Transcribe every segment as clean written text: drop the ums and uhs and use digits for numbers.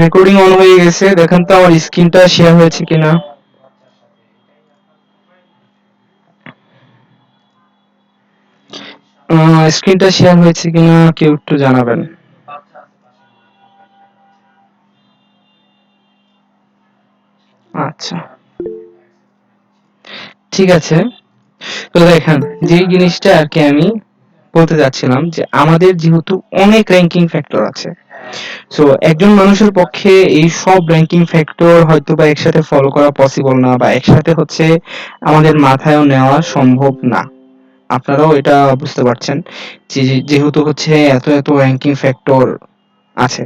Recording on হয়ে গেছে, দেখেন তো আমার স্ক্রিনটা শেয়ার হয়েছে কিনা। স্ক্রিনটা শেয়ার হয়েছে কিনা কেউ একটু জানাবেন। আচ্ছা, ঠিক আছে। তো দেখেন, যেই জিনিসটা আর কি আমি বলতে যাচ্ছিলাম, যে আমাদের যেহেতু অনেক র্যাঙ্কিং ফ্যাক্টর আছে, সো একজন মানুষের পক্ষে এই সব র্যাঙ্কিং ফ্যাক্টর হয়তো বা একসাথে ফলো করা পসিবল না, বা একসাথে হচ্ছে আমাদের মাথায়ও নেওয়া সম্ভব না। আপনারাও এটা বুঝতে পারছেন যে যেহেতু হচ্ছে এত এত র্যাঙ্কিং ফ্যাক্টর আছে।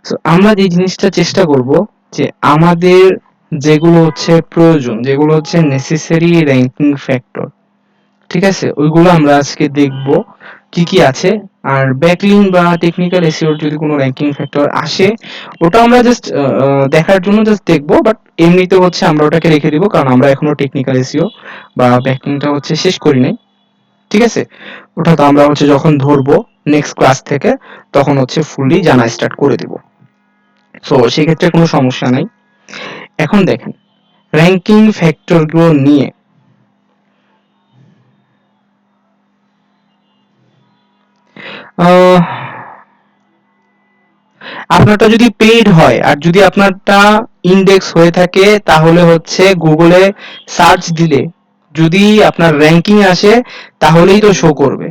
সো আমরা যে জিনিসটা চেষ্টা করব, যে আমাদের যেগুলো হচ্ছে প্রয়োজন, যেগুলো হচ্ছে নেসেসারি র্যাঙ্কিং ফ্যাক্টর, ঠিক আছে, ওইগুলো আমরা আজকে দেখব কি কি আছে। আর ব্যাকলিং বা টেকনিক্যাল এসইওর যদি কোনো র্যাঙ্কিং ফ্যাক্টর আসে, ওটা আমরা জাস্ট দেখার জন্য জাস্ট দেখবো, বাট এমনিতে হচ্ছে আমরা ওটাকে রেখে দিব, কারণ আমরা এখনো টেকনিক্যাল এসইও বা ব্যাকলিংটা হচ্ছে শেষ করি নাই। ঠিক আছে, ওটা তো আমরা হচ্ছে যখন ধরবো নেক্সট ক্লাস থেকে, তখন হচ্ছে ফুললি জানা স্টার্ট করে দিব। সো সেক্ষেত্রে কোনো সমস্যা নাই। এখন দেখেন, র্যাঙ্কিং ফ্যাক্টর গুলো নিয়ে আহ, আপনারটা যদি পেইড হয় আর যদি আপনারটা ইন্ডেক্স হয়ে থাকে, তাহলে হচ্ছে গুগলে সার্চ দিলে যদি আপনার র্যাঙ্কিং আসে, তাহলেই তো শো করবে।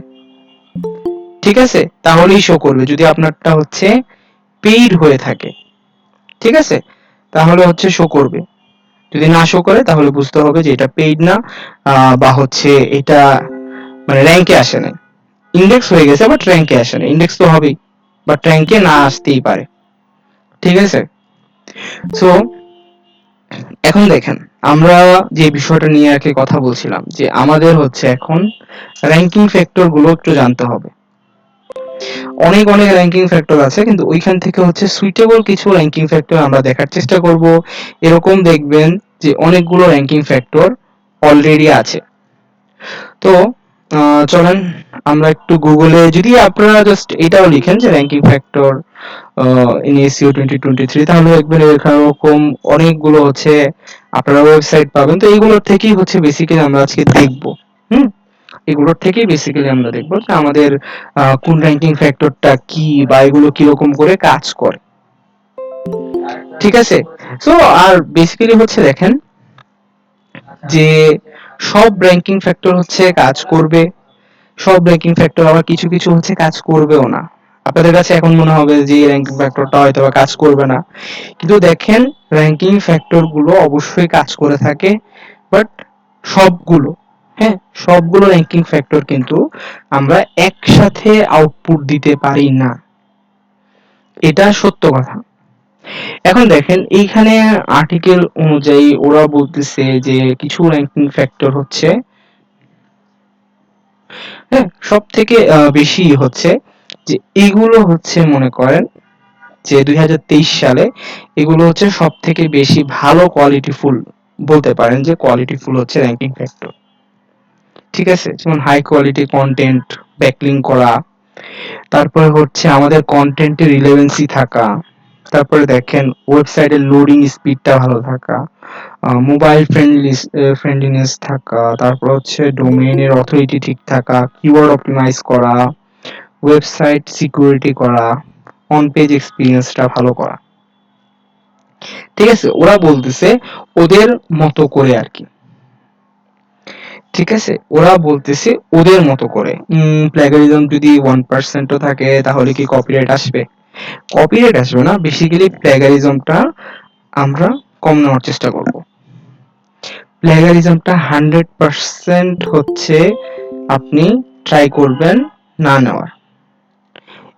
ঠিক আছে, তাহলেই শো করবে যদি আপনারটা হচ্ছে পেইড হয়ে থাকে। ঠিক আছে, তাহলে হচ্ছে শো করবে। যদি না শো করে তাহলে বুঝতে হবে যে এটা পেইড না, বা হচ্ছে এটা মানে র্যাঙ্কে আসে না। ইন্ডেক্স হয়ে গেছে বাট র্যাঙ্কে আসে না, ইন্ডেক্স তো হবেই, বাট র্যাঙ্কে না আসতেই পারে। ঠিক আছে, সো এখন দেখেন, আমরা যে বিষয়টা নিয়ে আর কি কথা বলছিলাম, যে আমাদের হচ্ছে এখন র্যাঙ্কিং ফ্যাক্টর গুলো একটু জানতে হবে। অনেক অনেক র্যাঙ্কিং ফ্যাক্টর আছে, কিন্তু ওইখান থেকে হচ্ছে সুইটেবল কিছু র্যাঙ্কিং ফ্যাক্টর আমরা দেখার চেষ্টা করব। এরকম দেখবেন যে অনেকগুলো র্যাঙ্কিং ফ্যাক্টর অলরেডি আছে। তো চলেন আমরা একটু গুগলে, যদি আপনারা জাস্ট এটাও লিখেন যে র্যাঙ্কিং ফ্যাক্টর ইন এসইও 2023, তাহলে দেখবেন এরকম অনেকগুলো হচ্ছে আপনারা ওয়েবসাইট পাবেন। তো এইগুলোর থেকেই হচ্ছে বেসিক্যালি আমরা আজকে দেখব। হুম, এগুলোর থেকেই বেসিক্যালি আমরা দেখবো যে আমাদের কোন র্যাঙ্কিং ফ্যাক্টরটা কি, বা এগুলো কিরকম করে কাজ করে। ঠিক আছে, সো আর বেসিক্যালি হচ্ছে দেখেন যে সব র্যাঙ্কিং ফ্যাক্টর হচ্ছে কাজ করবে, সব র্যাঙ্কিং ফ্যাক্টর আবার কিছু কিছু হচ্ছে কাজ করবেও না। আপনাদের কাছে এখন মনে হবে যে র্যাঙ্কিং ফ্যাক্টরটা হয়তো বা কাজ করবে না, কিন্তু দেখেন র্যাঙ্কিং ফ্যাক্টর গুলো অবশ্যই কাজ করে থাকে, বাট সবগুলো, হ্যাঁ, সবগুলো র্যাঙ্কিং ফ্যাক্টর কিন্তু আমরা একসাথে আউটপুট দিতে পারি না, এটা সত্য কথা। এখন দেখেন এইখানে আর্টিকেল অনুযায়ী ওরা বলতেছে যে কিছু র্যাঙ্কিং ফ্যাক্টর হচ্ছে, হ্যাঁ, সব থেকে বেশি হচ্ছে যে এগুলো হচ্ছে মনে করেন যে 2023 সালে এগুলো হচ্ছে সব থেকে বেশি ভালো কোয়ালিটিফুল, বলতে পারেন যে কোয়ালিটিফুল হচ্ছে র্যাঙ্কিং ফ্যাক্টর। ঠিক আছে, যেমন হাই কোয়ালিটি কন্টেন্ট, ব্যাকলিং করা, তারপরে হচ্ছে আমাদের কন্টেন্টের রিলেভেন্সি থাকা, তারপরে দেখেন ওয়েবসাইটের লোডিং স্পিডটা ভালো থাকা, মোবাইল ফ্রেন্ডলিনেস থাকা, তারপর হচ্ছে ডোমেইনের অথরিটি ঠিক থাকা, কিওয়ার্ড অপটিমাইজ করা, ওয়েবসাইট সিকিউরিটি করা, অন পেজ এক্সপিরিয়েন্সটা ভালো করা। ঠিক আছে, ওরা বলতেছে ওদের মতো করে আর কি। ঠিক আছে, ওরা বলতেছে ওদের মতো করে। প্লাগারিজম যদি 1%ও থাকে তাহলে কি কপিরাইট আসবে? কপিরাইট আসবে না, বেসিক্যালি প্লাগারিজমটা আমরা কম নেওয়ার চেষ্টা করব। প্লাগারিজমটা 100% হচ্ছে আপনি ট্রাই করবেন না নেওয়ার।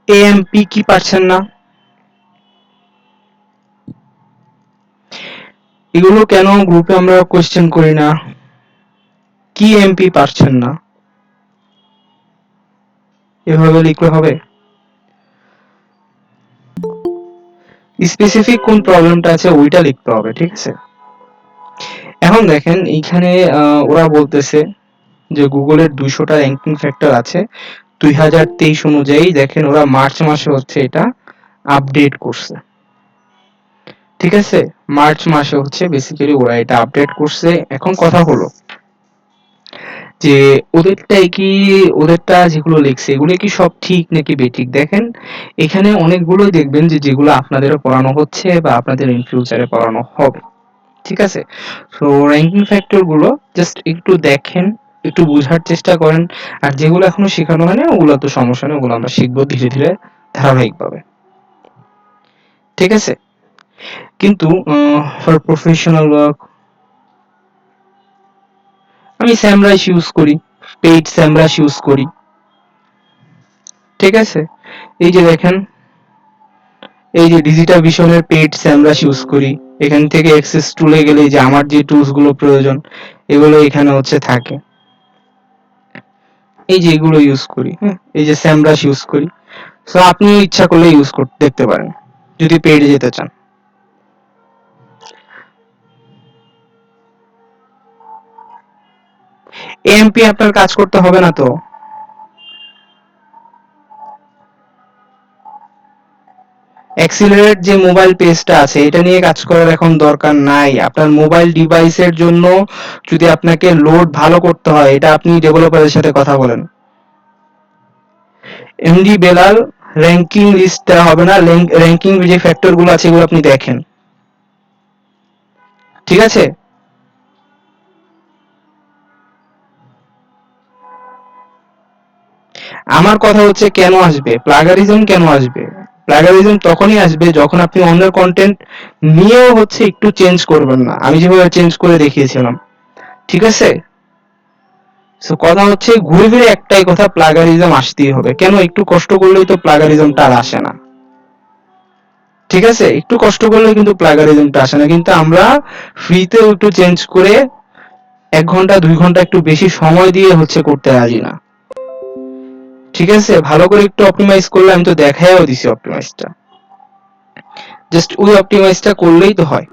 এএমপি কি পারছেন না? এগুলো কেন গ্রুপে আমরা কোশ্চেন করি না? কি এমপি পারছেন না? এভাবে লিখলে হবে? স্পেসিফিক কোন প্রবলেমটা আছে ওইটা লিখতে হবে। ঠিক আছে, এখন দেখেন এইখানে ওরা বলতেছে যে গুগলের 200টা র্যাঙ্কিং ফ্যাক্টর আছে, 2023 অনুযায়ী দেখেন ওরা মার্চ মাসে হচ্ছে এটা আপডেট করছে। ঠিক আছে, মার্চ মাসে হচ্ছে বেসিক্যালি ওরা এটা আপডেট করছে। এখন কথা হলো যে ওদেরটাই কি, ওদেরটা যেগুলো লিখছে এগুলো কি সব ঠিক নাকি বেঠিক? দেখেন এখানে অনেকগুলোই দেখবেন যে যেগুলো আপনাদেরও পড়ানো হচ্ছে বা আপনাদের ইন ফিউচারে পড়ানো হবে। ঠিক আছে, সো র্যাঙ্কিং ফ্যাক্টর গুলো জাস্ট একটু দেখেন, একটু বোঝার চেষ্টা করেন। আর যেগুলো এখনো শেখানো হয় না ওগুলো তো সমস্যা নেই, ওগুলো আমরা শিখবো ধীরে ধীরে ধারাবাহিকভাবে। ঠিক আছে, কিন্তু ফর প্রফেশনাল ওয়ার্ক আমি স্যামরাইস ইউজ করি, পেইড স্যামরাইস ইউজ করি। ঠিক আছে, এই যে দেখেন, এই যে ডিজিটাল ভিশনের পেইড স্যামরাইস ইউজ করি। এখান থেকে এক্সেস টুলে গেলে যে আমার যে টুলস গুলো প্রয়োজন এগুলো এখানে হচ্ছে থাকে। এই যে এগুলো ইউজ করি, হ্যাঁ, এই যে স্যামরাইস ইউজ করি। সো আপনিও ইচ্ছা করলে ইউজ করতে দেখতে পারেন যদি পেইডে যেতে চান। এএমপি আপনার কাজ করতে হবে না তো। অ্যাক্সিলারেট যে মোবাইল পেজটা আছে এটা নিয়ে কাজ করার এখন দরকার নাই। আপনার মোবাইল ডিভাইসের জন্য যদি আপনাকে লোড ভালো করতে হয় এটা আপনি ডেভেলপারের সাথে কথা বলেন। এমডি বেলাল র্যাঙ্কিং লিস্ট দেওয়া হবে না, র্যাঙ্কিং যে ফ্যাক্টর গুলো আছে এগুলো আপনি দেখেন। ঠিক আছে, আমার কথা হচ্ছে কেন আসবে প্লাগারিজম, কেন আসবে প্লাগারিজম? তখনই আসবে যখন আপনি অন্যের কন্টেন্ট নিয়েও হচ্ছে একটু চেঞ্জ করবেন না, আমি যেভাবে চেঞ্জ করে দেখিয়েছিলাম। ঠিক আছে, সো কথা হচ্ছে ঘুরে ফিরে একটাই কথা, প্লাগারিজম আসতেই হবে। কেন? একটু কষ্ট করলেই তো প্লাগারিজমটা আর আসে না। ঠিক আছে, একটু কষ্ট করলে কিন্তু প্লাগারিজমটা আসে না, কিন্তু আমরা ফ্রিতেও একটু চেঞ্জ করে 1 ঘন্টা 2 ঘন্টা একটু বেশি সময় দিয়ে হচ্ছে করতে রাজি না। ঠিক আছে, ভালো করে একটু অপটিমাইজ করলে, আমি তো দেখাইও দিছি অপটিমাইজটা, জাস্ট ওই অপটিমাইজটা করলেই তো হয়।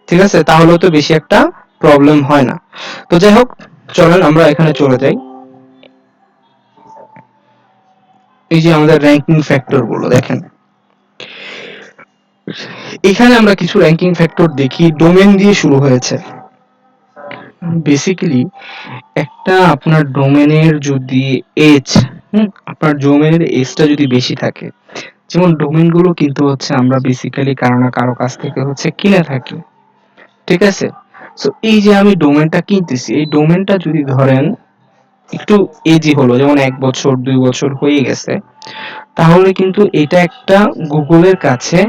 ঠিক আছে, তাহলেও তো বেশি একটা প্রবলেম হয় না। তো যাই হোক, চলেন আমরা এখানে চলে যাই। এই যে আমাদের র্যাঙ্কিং ফ্যাক্টর গুলো দেখেন, এখানে আমরা কিছু র্যাঙ্কিং ফ্যাক্টর দেখি। ডোমেন দিয়ে শুরু হয়েছে। বেসিক্যালি একটা আপনার ডোমেনের যদি এজ, আপনার ডোমেনের এজটা যদি বেশি থাকে, যেমন ডোমেন গুলো কিন্তু হচ্ছে আমরা বেসিক্যালি কারো না কারো কাছ থেকে হচ্ছে কিনে থাকি। ঠিক আছে, সো এই যে আমি ডোমেনটা কিনতেছি, এই ডোমেনটা যদি ধরেন একটু এজি হলো, যেমন 1 বছর 2 বছর হয়ে গেছে, তাহলে কিন্তু এটা একটা গুগলের কাছে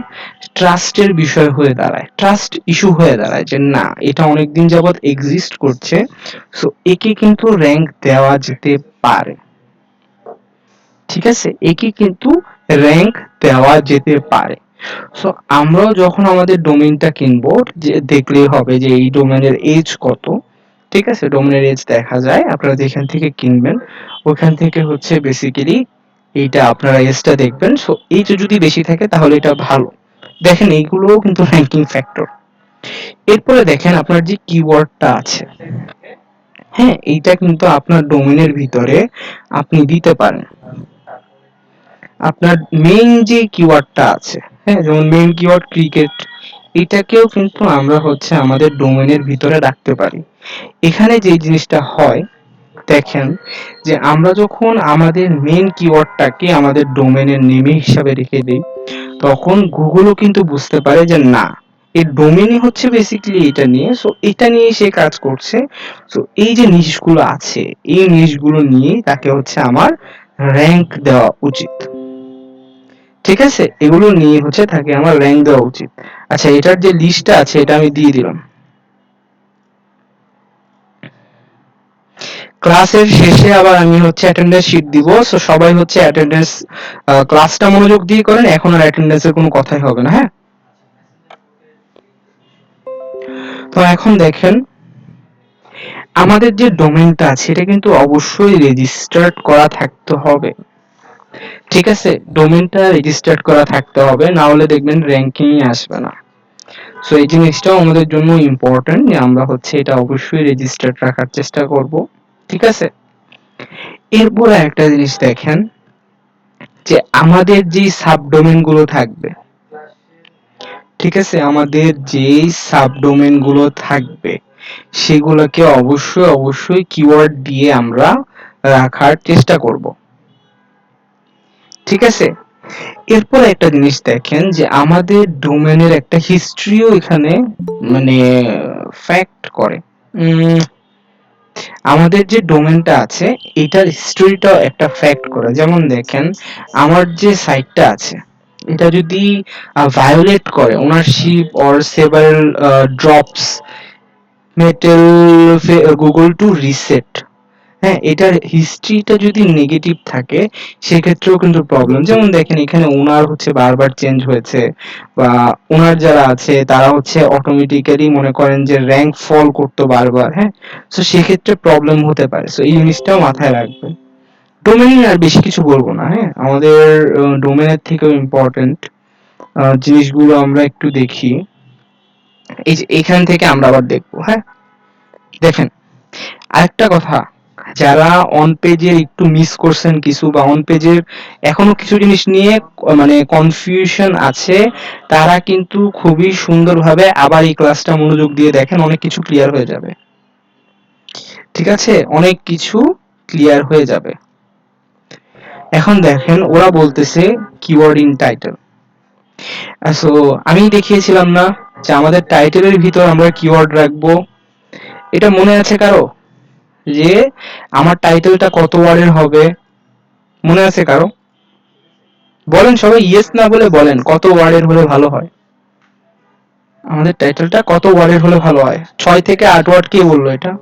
ট্রাস্টের বিষয় হয়ে দাঁড়ায়, ট্রাস্ট ইস্যু হয়ে দাঁড়ায় যে না এটা অনেকদিন যাবত এক্সিস্ট করছে, সো একে কিন্তু র্যাঙ্ক দেওয়া যেতে পারে। ঠিক আছে, একে কিন্তু র্যাঙ্ক দেওয়া যেতে পারে। সো আমরাও যখন আমাদের ডোমেইনটা কিনবো, যে দেখলেই হবে যে এই ডোমেইনের এজ কত। ঠিক আছে, ডোমেইনের এজ দেখা যায়, আপনারা যেখান থেকে কিনবেন ওখান থেকে হচ্ছে বেসিক্যালি এইটা আপনারা এজটা দেখবেন। সো এইটা যদি বেশি থাকে তাহলে এটা ভালো। দেখেন এইগুলোও কিন্তু র্যাঙ্কিং ফ্যাক্টর। এরপরে দেখেন আপনার যে কিওয়ার্ডটা আছে, হ্যাঁ এইটা কিন্তু আপনার ডোমেইনের ভিতরে আপনি দিতে পারেন। আপনার মেইন যে কিওয়ার্ডটা আছে, হ্যাঁ যেমন মেইন কিওয়ার্ড ক্রিকেট, এটাকেও কিন্তু আমরা হচ্ছে আমাদের ডোমেনের ভিতরে রাখতে পারি। এখানে যে জিনিসটা হয় দেখেন, যে আমরা যখন আমাদের মেইন কিওয়ার্ডটাকে আমাদের ডোমেনের নেমে হিসাবে রেখে দিই, তখন গুগলও কিন্তু বুঝতে পারে যে না এর ডোমেনই হচ্ছে বেসিক্যালি এটা নিয়ে, সো এটা নিয়ে সে কাজ করছে। সো এই যে নিশগুলো আছে এই নিশগুলো নিয়ে তাকে হচ্ছে আমার র্যাঙ্ক দেওয়া উচিত। ঠিক আছে, এগুলো নিয়ে হচ্ছে তাকে আমার র্যাঙ্ক দেওয়া উচিত। আচ্ছা, এটার যে লিস্টটা আছে এটা আমি দিয়ে দিলাম। ক্লাসের শেষে আবার আমি হচ্ছে অ্যাটেন্ডেন্স শিট দিব, সো সবাই হচ্ছে অ্যাটেন্ডেন্স, ক্লাসটা মনোযোগ দিয়ে করেন, এখন আর অ্যাটেন্ডেন্সের কোনো কথাই হবে না। হ্যাঁ, তো এখন দেখেন আমাদের যে ডোমেইনটা আছে এটা কিন্তু অবশ্যই রেজিস্টার্ড করা থাকতে হবে। ঠিক আছে, ডোমেইনটা রেজিস্টার্ড করা থাকতে হবে, না হলে দেখবেন র্যাঙ্কিংই আসবে না। সো এই জিনিসটাও আমাদের জন্য ইম্পর্টেন্ট যে আমরা হচ্ছে এটা অবশ্যই রেজিস্টার্ড রাখার চেষ্টা করব। ঠিক আছে, এরপরে একটা জিনিস দেখেন যে আমাদের যে সাবডোমেন গুলো থাকবে, ঠিক আছে, আমাদের যেই সাবডোমেন গুলো থাকবে সেগুলোকে অবশ্যই অবশ্যই কিওয়ার্ড দিয়ে আমরা রাখার চেষ্টা করব, ঠিক আছে। এরপর একটা জিনিস দেখেন যে আমাদের ডোমেনের একটা হিস্ট্রিও এখানে মানে ফ্যাক্ট করে। উম, আমাদের যে ডোমেনটা আছে এটার হিস্টোরিটাও একটা ফ্যাক্ট করে। যেমন দেখেন আমার যে সাইটটা আছে এটা যদি ভায়োলেট করে ownership or several drops metal Google two reset, হ্যাঁ, এটার হিস্ট্রিটা যদি নেগেটিভ থাকে সেক্ষেত্রেও কিন্তু প্রবলেম। যেমন দেখেন এখানে ওনার হচ্ছে বারবার চেঞ্জ হয়েছে, বা ওনার যারা আছে তারা হচ্ছে অটোমেটিক্যালি মনে করেন যে র্যাঙ্ক ফল করতো বারবার, হ্যাঁ, তো সেক্ষেত্রে প্রবলেম হতে পারে। তো এই জিনিসটাও মাথায় রাখবেন। ডোমেন আর বেশি কিছু বলবো না, হ্যাঁ, আমাদের ডোমেনের থেকেও ইম্পর্টেন্ট জিনিসগুলো আমরা একটু দেখি। এই যে এখান থেকে আমরা আবার দেখবো, হ্যাঁ, দেখেন আরেকটা কথা, যারা অন পেজের একটু মিস করছেন কিছু, বা অন পেজের এখনো কিছু জিনিস নিয়ে মানে কনফিউশন আছে, তারা কিন্তু খুবই সুন্দরভাবে আবার এই ক্লাসটা মনোযোগ দিয়ে দেখেন, অনেক কিছু ক্লিয়ার হয়ে যাবে, ঠিক আছে, অনেক কিছু ক্লিয়ার হয়ে যাবে। এখন দেখেন ওরা বলতেছে কিওয়ার্ড ইন টাইটেল। সো আমি দেখিয়েছিলাম না যে আমাদের টাইটেলের ভিতর আমরা কিওয়ার্ড রাখবো, এটা মনে আছে কারো যে আমার টাইটেলটা কত ওয়ার্ডের হবে? মনে আছে কারো? বলেন সবাই, ইয়েস না বলে বলেন কত ওয়ার্ডের হলে ভালো হয়। আমাদের টাইটেলটা কত ওয়ার্ডের হলে ভালো হয়? 6 থেকে 8 ওয়ার্ড। কে বললো এটা?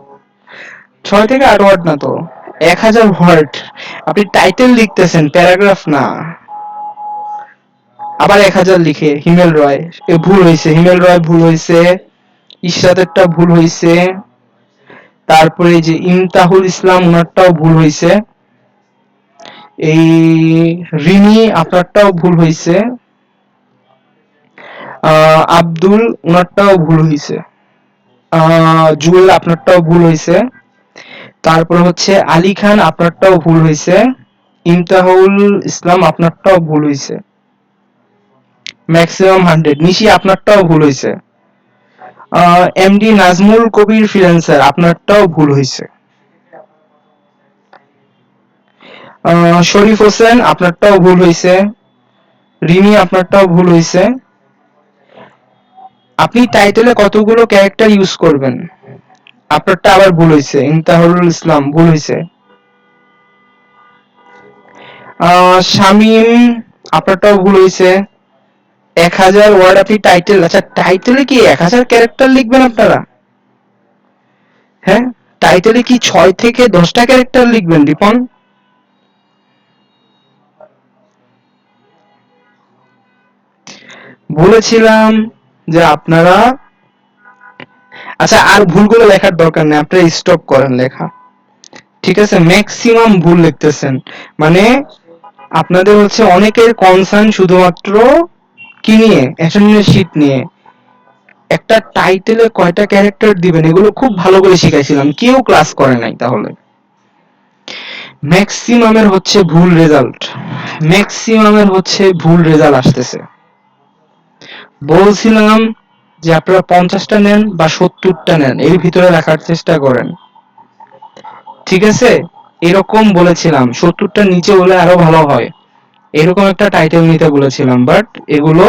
6 থেকে 8 ওয়ার্ড না তো, 1000 ওয়ার্ড। আপনি টাইটেল লিখতেছেন, প্যারাগ্রাফ না। আবার 1000 লিখে হিমেল রয় এ ভুল হয়েছে, হিমেল রয় ভুল হয়েছে, ইশরাতেরটা ভুল হয়েছে, তারপরে যে ইমতাহুল ইসলাম ওনারটাও ভুল হয়েছে, এই রিমি আপনারটাও ভুল হয়েছে, আব্দুল ওনারটাও ভুল হয়েছে, জুয়েল আপনারটাও ভুল হয়েছে, তারপর হচ্ছে আলী খান আপনারটাও ভুল হয়েছে, ইমতাহুল ইসলাম আপনারটাও ভুল হয়েছে, ম্যাক্সিমাম 100। নিশি আপনারটাও ভুল হয়েছে, এমডি নাজমুল কবির ফ্রিল্যান্সার আপনারটাও ভুল হয়েছে, শরীফ হোসেন আপনারটাও ভুল হয়েছে, রিমি আপনারটাও ভুল হয়েছে। আপনি টাইটেলে কতগুলো ক্যারেক্টার ইউজ করবেন? আপনারটা আবার ভুল হয়েছে, ইমতাহুল ইসলাম ভুল হয়েছে, শামিম আপনারটাও ভুল হয়েছে। 1000 ওয়ার্ড আপনি টাইটেল, আচ্ছা টাইটেলে কি 1000 ক্যারেক্টার লিখবেন আপনারা? হ্যাঁ, টাইটেলে কি 6 থেকে 10টা ক্যারেক্টার লিখবেন রিপন? বলেছিলাম যে আপনারা, আচ্ছা আর ভুলগুলো লেখার দরকার নেই, আপনারা স্টপ করেন লেখা, ঠিক আছে। ম্যাক্সিমাম ভুল লিখতেছেন, মানে আপনাদের হচ্ছে অনেকের কনসার্ন শুধুমাত্র কি নিয়ে, অ্যাসাইনমেন্ট শীট নিয়ে। একটা টাইটেলে কয়টা ক্যারেক্টার দিবেন এগুলো খুব ভালো করে শিখাইছিলাম, কেউ ক্লাস করে নাই তাহলে। ম্যাক্সিমামের হচ্ছে ভুল রেজাল্ট, ম্যাক্সিমামের হচ্ছে ভুল রেজাল্ট আসতেছে। বলছিলাম যে আপনারা 50টা নেন বা 70টা নেন, এর ভিতরে রাখার চেষ্টা করেন, ঠিক আছে। এরকম বলেছিলাম, 70টার নিচে হলে আরো ভালো হয়, এরকম একটা টাইটেল নিতে বলেছিলাম, বাট এগুলো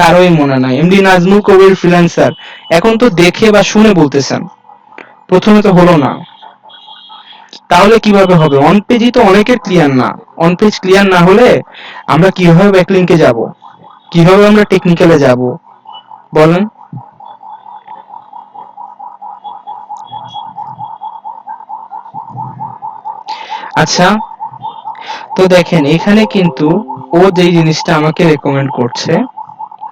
কারোই মনে নাই। এমডি নাজমুল কবির ফ্রিল্যান্সার, এখন তো দেখে বা শুনে বলতেছেন, প্রথমে তো হলো না, তাহলে কিভাবে হবে? অন পেজই তো অনেকের ক্লিয়ার না, অন পেজ ক্লিয়ার না হলে আমরা কিভাবে ব্যাকলিংকে যাব, কিভাবে আমরা টেকনিক্যালে যাব বলেন? আচ্ছা, তো দেখেন এখানে কিন্তু ও যেই জিনিসটা আমাকে রেকমেন্ড করছে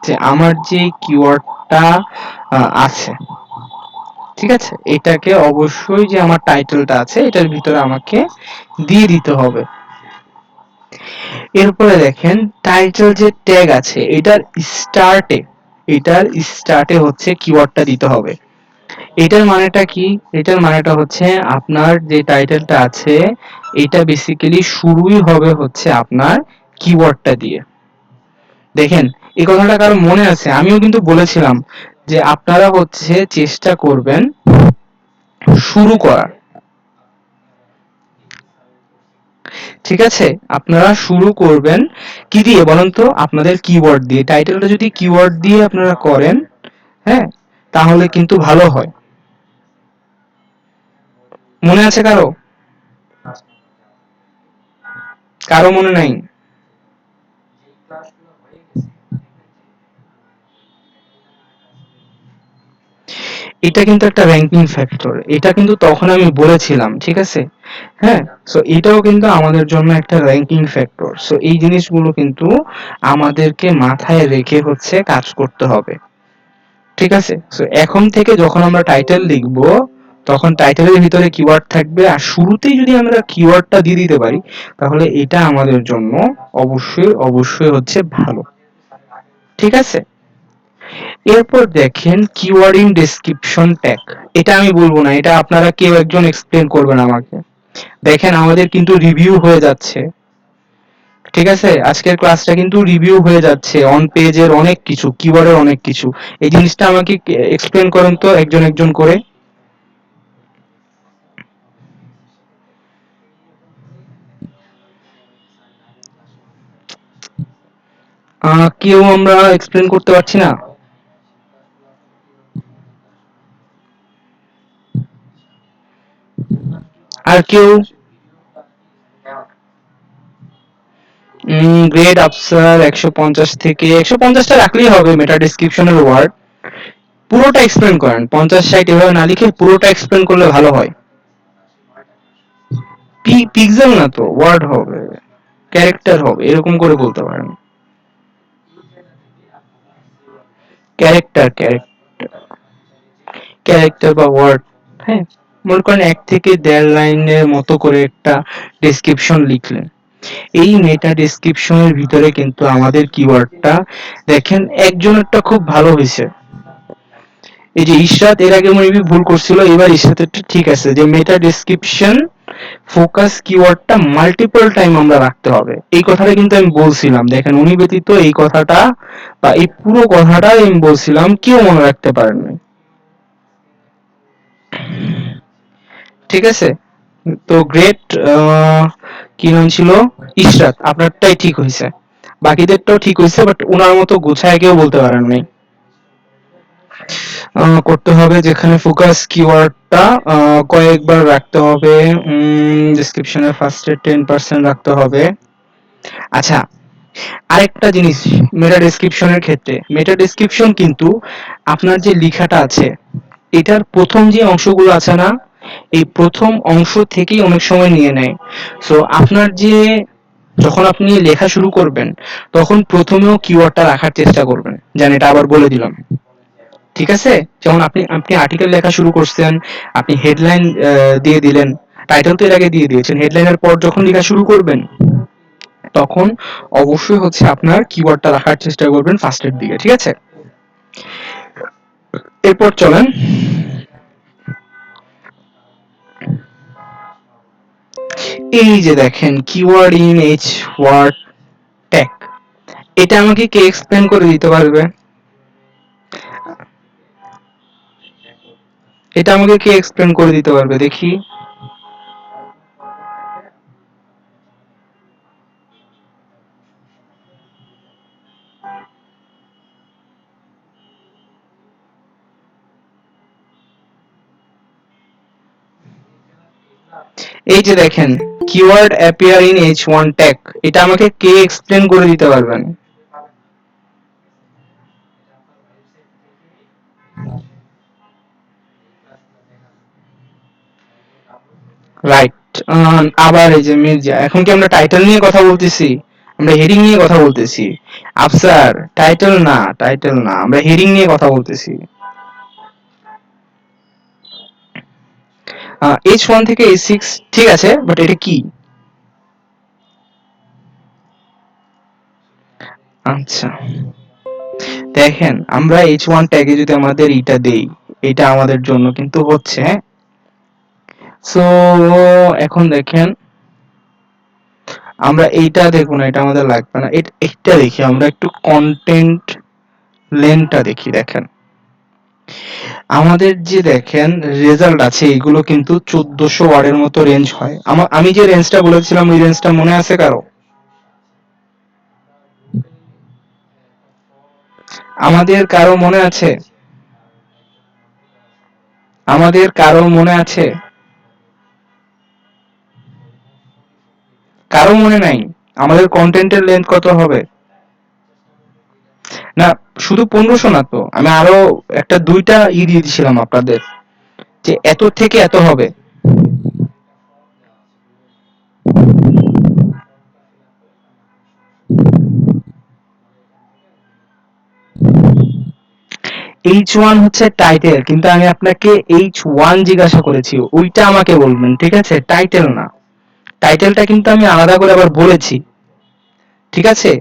যে আমার যে কিওয়ার্ডটা আছে, ঠিক আছে, এটাকে অবশ্যই যে আমার টাইটেলটা আছে এটার ভিতরে আমাকে দিয়ে দিতে হবে। এরপরে দেখেন টাইটেল যে ট্যাগ আছে এটার স্টার্টে, এটার স্টার্টে হচ্ছে কিওয়ার্ডটা দিতে হবে। এটার মানেটা কি? এটার মানেটা হচ্ছে আপনার যে টাইটেলটা আছে এটা বেসিক্যালি শুরুই হবে হচ্ছে আপনার কিওয়ার্ডটা দিয়ে। দেখেন, এই কথাটা কারো মনে আছে? আমিও কিন্তু বলেছিলাম যে আপনারা হচ্ছে চেষ্টা করবেন শুরু করার। ঠিক আছে, আপনারা শুরু করবেন কি দিয়ে বলেন তো? আপনাদের কিওয়ার্ড দিয়ে। টাইটেলটা যদি কিওয়ার্ড দিয়ে আপনারা করেন, হ্যাঁ, তাহলে কিন্তু ভালো হয়। মনে আছে কারো? কারো মনে নাই? এটা কিন্তু একটা র্যাঙ্কিং ফ্যাক্টর, এটা কিন্তু তখন আমি বলেছিলাম, ঠিক আছে? হ্যাঁ, সো এটাও কিন্তু আমাদের জন্য একটা র্যাঙ্কিং ফ্যাক্টর। সো এই জিনিসগুলো কিন্তু আমাদেরকে মাথায় রেখে হচ্ছে কাজ করতে হবে। ঠিক আছে, সো এখন থেকে যখন আমরা টাইটেল লিখব, তখন টাইটেলের ভিতরে কিওয়ার্ড থাকবে, আর শুরুতেই যদি আমরা কিওয়ার্ডটা দিয়ে দিতে পারি, তাহলে এটা আমাদের জন্য অবশ্যই অবশ্যই হচ্ছে ভালো। ঠিক আছে, এরপর দেখেন কিওয়ার্ড ইন ডেসক্রিপশন ট্যাগ। এটা আমি বলবো না, এটা আপনারা কেউ একজন এক্সপ্লেন করবেন আমাকে। দেখেন, আমাদের কিন্তু রিভিউ হয়ে যাচ্ছে। ঠিক আছে, আজকের ক্লাসটা কিন্তু রিভিউ হয়ে যাচ্ছে, অন পেজের অনেক কিছু, কিওয়ার্ডের অনেক কিছু। এই জিনিসটা আমাকে এক্সপ্লেন করেন তো একজন একজন করে। কেউ আমরা এক্সপ্লেন করতে পারছি না? আর কেউ? গ্রেড আফসার 150 থেকে 150টা রাখলেই হবে মেটা ডেসক্রিপশনের ওয়ার্ড। পুরোটা এক্সপ্লেন করেন, 50 60 এভাবে না লিখে পুরোটা এক্সপ্লেন করলে ভালো হয়। পিক্সেল না তো, ওয়ার্ড হবে, ক্যারেক্টার হবে, এরকম করে বলতে পারেন। ক্যারেক্টার, ক্যারেক্টার বা ওয়ার্ড। হ্যাঁ, মনে করেন 1 থেকে 1.5 লাইনের মতো করে একটা ডেসক্রিপশন লিখলেন। এই মেটা ডেসক্রিপশনের ভিতরে কিন্তু আমাদের কিওয়ার্ডটা, দেখেন একজনেরটা খুব ভালো হয়েছে। এই যে ইশরাত এর আগে মেবি ভুল করছিল, এবার ইশরাতেরটা ঠিক আছে, যে মেটা ডেসক্রিপশন ফোকাস কিওয়ার্ডটা মাল্টিপল টাইম আমরা রাখতে হবে। এই কথাটা কিন্তু আমি বলছিলাম, দেখেন উনি ব্যতীত এই কথাটা বা এই পুরো কথাটা আমি বলছিলাম, কেউ মনে রাখতে পারেননি। ঠিক আছে, তো গ্রেট। কি নাম ছিল? ইশরাত, আপনারটাই ঠিক হয়েছে। বাকিদেরটাও ঠিক হয়েছে, বাট ওনার মতো গুছায় কেউ বলতে পারেন নাই। করতে হবে যেখানে ফোকাস কিওয়ার্ডটা কয়েকবার রাখতে হবে। ডেসক্রিপশনের ফার্স্টে 10% রাখতে হবে। আচ্ছা, আরেকটা জিনিস, মেটা ডেসক্রিপশনের ক্ষেত্রে মেটা ডেসক্রিপশন কিন্তু আপনার যে লেখাটা আছে এটার প্রথম যে অংশগুলো আছে না, এই প্রথম অংশ থেকেই অনেক সময় নিয়ে নেয়। সো আপনার যে, যখন আপনি লেখা শুরু করবেন তখন প্রথমেও কিওয়ার্ডটা রাখার চেষ্টা করবেন। জান, এটা আবার বলে দিলাম। ঠিক আছে, যেমন আপনি আপনি আর্টিকেল লেখা শুরু করছেন, আপনি হেডলাইন দিয়ে দিলেন, টাইটেল তো এর আগে দিয়ে দিয়েছেন, হেডলাইনের পর যখন লেখা শুরু করবেন তখন অবশ্যই হচ্ছে আপনার কিওয়ার্ডটা রাখার চেষ্টা করবেন ফার্স্টের দিকে। ঠিক আছে, এরপর চলেন। এই যে দেখেন keyword in H word tag, এটা আমাকে কে এক্সপ্লেন করে দিতে পারবে? এটা আমাকে কে এক্সপ্লেন করে দিতে পারবে দেখি? এই যে দেখেন, keyword appear in H one tag, এটা আমাকে কে এক্সপ্লেন করে দিতে পারবেন? রাইট। আবার এই যে মির্জা, এখন কি আমরা টাইটেল নিয়ে কথা বলতেছি? আমরা হেডিং নিয়ে কথা বলতেছি। আফসার, টাইটেল না, টাইটেল না, আমরা হেডিং নিয়ে কথা বলতেছি। H1 থেকে H6, ঠিক আছে, বাট এটা কি? আচ্ছা, দেখেন আমরা H1 ট্যাগে যদি আমাদের ইটা দেই, এটা আমাদের জন্য কিন্তু হচ্ছে, হ্যাঁ। সো এখন দেখেন, আমরা এইটা দেখবো না, এটা আমাদের লাগবে না, এটা দেখি, আমরা একটু কন্টেন্ট লেনটা দেখি। দেখেন আমাদের যে দেখেন রেজাল্ট আছে, এগুলো কিন্তু 1400 ওয়ার্ডের মতো রেঞ্জ হয়। আমি যে রেঞ্জটা বলেছিলাম ওই রেঞ্জটা মনে আছে কারো? আমাদের কারো মনে আছে? আমাদের কারো মনে আছে? কারো মনে নাই? আমাদের কন্টেন্টের লেন্থ কত হবে? না, শুধু 1500 না তো, আমি আরো একটা দুইটা দিয়ে দিছিলাম আপনাদের, যে এত থেকে এত হবে। H1 হচ্ছে টাইটেল, কিন্তু আমি আপনাকে H1 জিজ্ঞাসা করেছি, ওইটা আমাকে বলবেন, ঠিক আছে? টাইটেল না। টাইটেলটা কিন্তু আমি আলাদা করে আবার বলেছি, ঠিক আছে?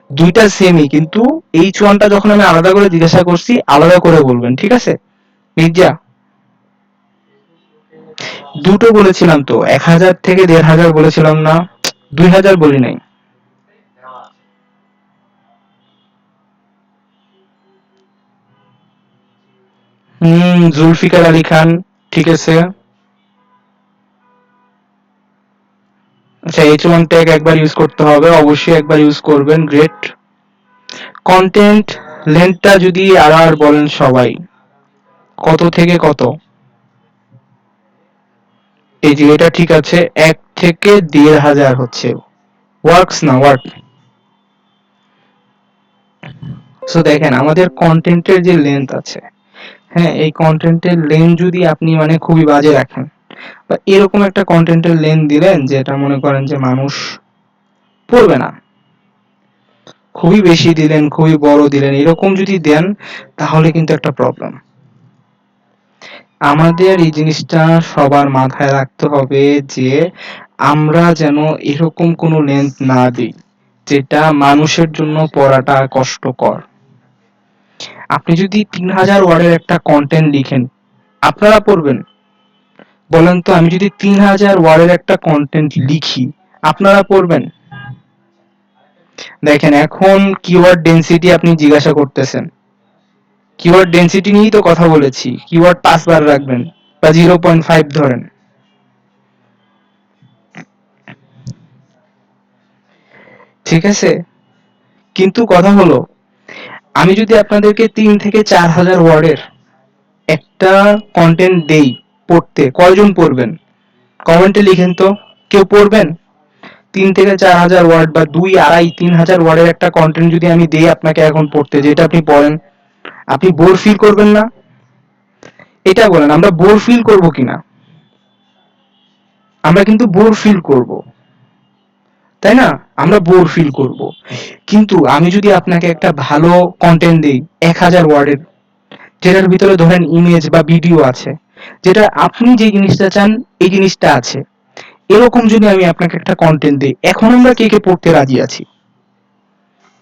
দুইটা সেমই, কিন্তু H1টা যখন আমি আলাদা করে জিজ্ঞাসা করছি, আলাদা করে বলবেন, ঠিক আছে? মির্জা, দুটো বলেছিলাম তো, 1000 থেকে 1500 বলেছিলাম না? 2000 বলি নাই। জুলফিকার আলী খান, ঠিক আছে। আচ্ছা, H1 ট্যাগ একবার ইউজ করতে হবে, অবশ্যই একবার ইউজ করবেন, গ্রেট। কন্টেন্ট লেন্থটা যদি আর বলেন সবাই, কত থেকে কত? এই যে এটা ঠিক আছে, 1 থেকে 1500 হচ্ছে ওয়ার্কস না ওয়ার্ক। সো দেখেন আমাদের কন্টেন্টের যে লেন্থ আছে, হ্যাঁ, এই কন্টেন্টের লেন্থ যদি আপনি মানে খুবই বাজে রাখেন, বা এরকম একটা কন্টেন্টের লেন্থ দিলেন যেটা মনে করেন যে মানুষ পড়বে না, খুবই বেশি দিলেন, খুবই বড় দিলেন, এরকম যদি দেন, তাহলে কিন্তু একটা প্রবলেম। আমাদের এই জিনিসটা সবার মাথায় রাখতে হবে যে আমরা যেন এরকম কোনো লেন্থ না দিই যেটা মানুষের জন্য পড়াটা কষ্টকর। আপনি যদি 3000 ওয়ার্ডের একটা কন্টেন্ট লিখেন, আপনারা পড়বেন? বলেন তো, আমি যদি 3000 ওয়ার্ডের একটা কন্টেন্ট লিখি, আপনারা পড়বেন? দেখেন এখন কিওয়ার্ড ডেনসিটি আপনি জিজ্ঞাসা করতেছেন, কিওয়ার্ড ডেনসিটি নিয়েই তো কথা বলেছি, কিওয়ার্ড 5 বার রাখবেন বা 0.5 ধরেন, ঠিক আছে? কিন্তু কথা হলো, আমি যদি আপনাদেরকে 3 থেকে 4000 ওয়ার্ডের একটা কন্টেন্ট দেই পড়তে, কয়জন পড়বেন? কমেন্টে লিখেন তো, কেউ পড়বেন? 3 থেকে 4000 ওয়ার্ড বা 2, 2.5, 3000 ওয়ার্ডের একটা কন্টেন্ট যদি আমি দেই আপনাকে এখন পড়তে, যেটা আপনি পড়েন, আপনি বোর ফিল করবেন না? এটা বলেন, আমরা বোর ফিল করব কিনা? আমরা কিন্তু বোর ফিল করব, তাই না? আমরা বোর ফিল করব। কিন্তু আমি যদি আপনাকে একটা ভালো কন্টেন্ট দেই 1000 ওয়ার্ডের, যেটার ভিতরে ধরেন ইমেজ বা ভিডিও আছে, যেটা আপনি যে জিনিসটা চান এই জিনিসটা আছে, এরকম যদি আমি আপনাকে একটা কন্টেন্ট দিই, এখন আমরা কে কে পড়তে রাজি আছি?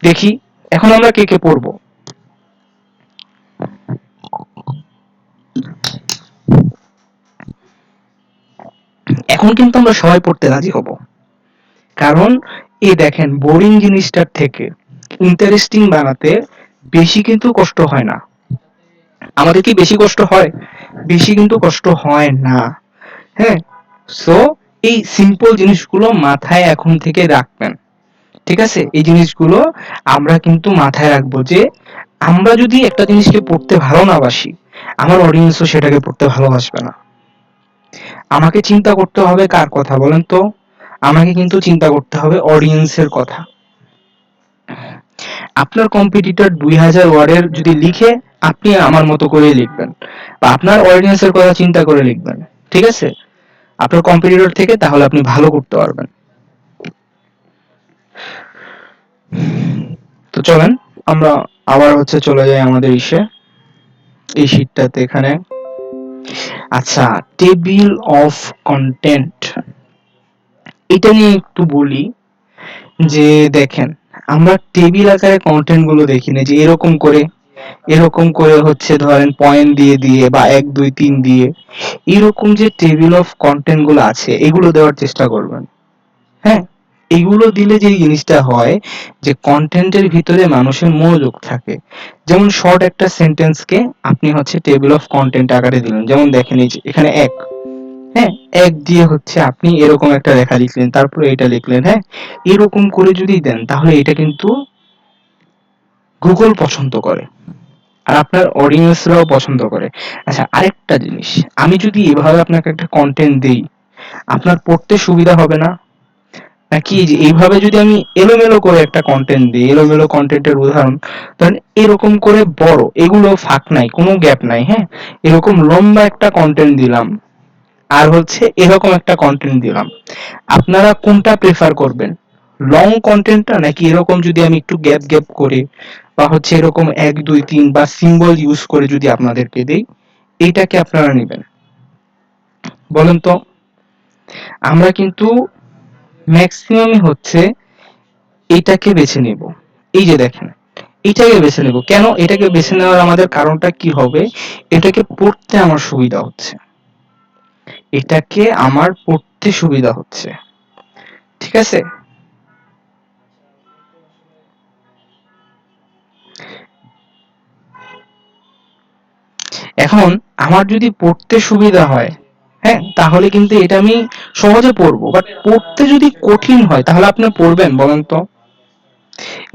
দেখি, এখন আমরা কে কে পড়বো? এখন কিন্তু আমরা সবাই পড়তে রাজি হব, কারণ এই দেখেন বোরিং জিনিসটার থেকে ইন্টারেস্টিং বানাতে বেশি কিন্তু কষ্ট হয় না। আমাদের কি বেশি কষ্ট হয়? বেশি কিন্তু কষ্ট হয় না, হ্যাঁ। সো এই সিম্পল জিনিসগুলো মাথায় এখন থেকে রাখবেন, ঠিক আছে? এই জিনিসগুলো আমরা কিন্তু মাথায় রাখবো যে আমরা যদি একটা জিনিসকে পড়তে ভালো না বাসি, আমার অডিয়েন্সও সেটাকে পড়তে ভালোবাসবে না। আমাকে চিন্তা করতে হবে কার কথা বলেন তো? আমাকে কিন্তু চিন্তা করতে হবে অডিয়েন্সের কথা। আপনার কম্পিটিটর 2000 ওয়ার্ডের যদি লিখে, আপনি আমার মতো করেই লিখবেন, বা আপনার অডিয়েন্সের কথা চিন্তা করে লিখবেন, ঠিক আছে? আপনার কম্পিটিটর থেকে, তাহলে আপনি ভালো করতে পারবেন। তো চলেন আমরা আবার হচ্ছে চলে যাই আমাদের এই শীটটাতে এখানে। আচ্ছা, টেবিল অফ কন্টেন্ট, এটা নিয়ে একটু বলি। যে দেখেন, আমরা টেবিল আকারে কন্টেন্ট গুলো দেখি না যে এরকম করে এরকম করে হচ্ছে ধরেন পয়েন্ট দিয়ে দিয়ে বা 1 2 3 দিয়ে এরকম যে টেবিল অফ কন্টেন্ট গুলো আছে এগুলো দেওয়ার চেষ্টা করবেন। হ্যাঁ, এগুলো দিলে যে জিনিসটা হয় যে কন্টেন্টের ভিতরে মানুষের মনোযোগ থাকে। যেমন শর্ট একটা সেন্টেন্সকে আপনি হচ্ছে টেবিল অফ কন্টেন্ট আকারে দিলেন, যেমন দেখেন এই যে এখানে এক, হ্যাঁ, এক দিয়ে হচ্ছে আপনি এরকম একটা লেখা লিখলেন, তারপরে এটা লিখলেন, হ্যাঁ, এরকম করে যদি দেন তাহলে এটা কিন্তু গুগল পছন্দ করে আর আপনার অডিয়েন্সরাও পছন্দ করে। আচ্ছা, আরেকটা জিনিস, আমি যদি এভাবে আপনাকে একটা কন্টেন্ট দেই, আপনার পড়তে সুবিধা হবে না? নাকি যে এইভাবে যদি আমি এলোমেলো করে একটা কন্টেন্ট দিই, এলোমেলো কন্টেন্টের উদাহরণ ধরেন এরকম করে বড়, এগুলো ফাঁক নাই, কোনো গ্যাপ নাই, হ্যাঁ, এরকম লম্বা একটা কন্টেন্ট দিলাম আর হচ্ছে এরকম একটা কন্টেন্ট দিলাম, আপনারা কোনটা প্রেফার করবেন? লং কন্টেন্টটা নাকি এরকম যদি আমি একটু গ্যাপ গ্যাপ করে বা হচ্ছে এরকম 1 2 3 বা সিম্বল ইউজ করে যদি আপনাদেরকে দেই, এইটাকে আপনারা নেবেন বলেন তো? আমরা কিন্তু ম্যাক্সিমামই হচ্ছে এইটাকে বেছে নেব। এই যে দেখেন, এটাকে বেছে নেব কেন? এটাকে বেছে নেওয়ার আমাদের কারণটা কি হবে? এটাকে পড়তে আমার সুবিধা হচ্ছে, এটাকে আমার পড়তে সুবিধা হচ্ছে, ঠিক আছে? এখন আমার যদি পড়তে সুবিধা হয়, হ্যাঁ, তাহলে কিন্তু এটা আমি সহজে পড়বো, বাট পড়তে যদি কঠিন হয় তাহলে আপনি পড়বেন বলেন তো?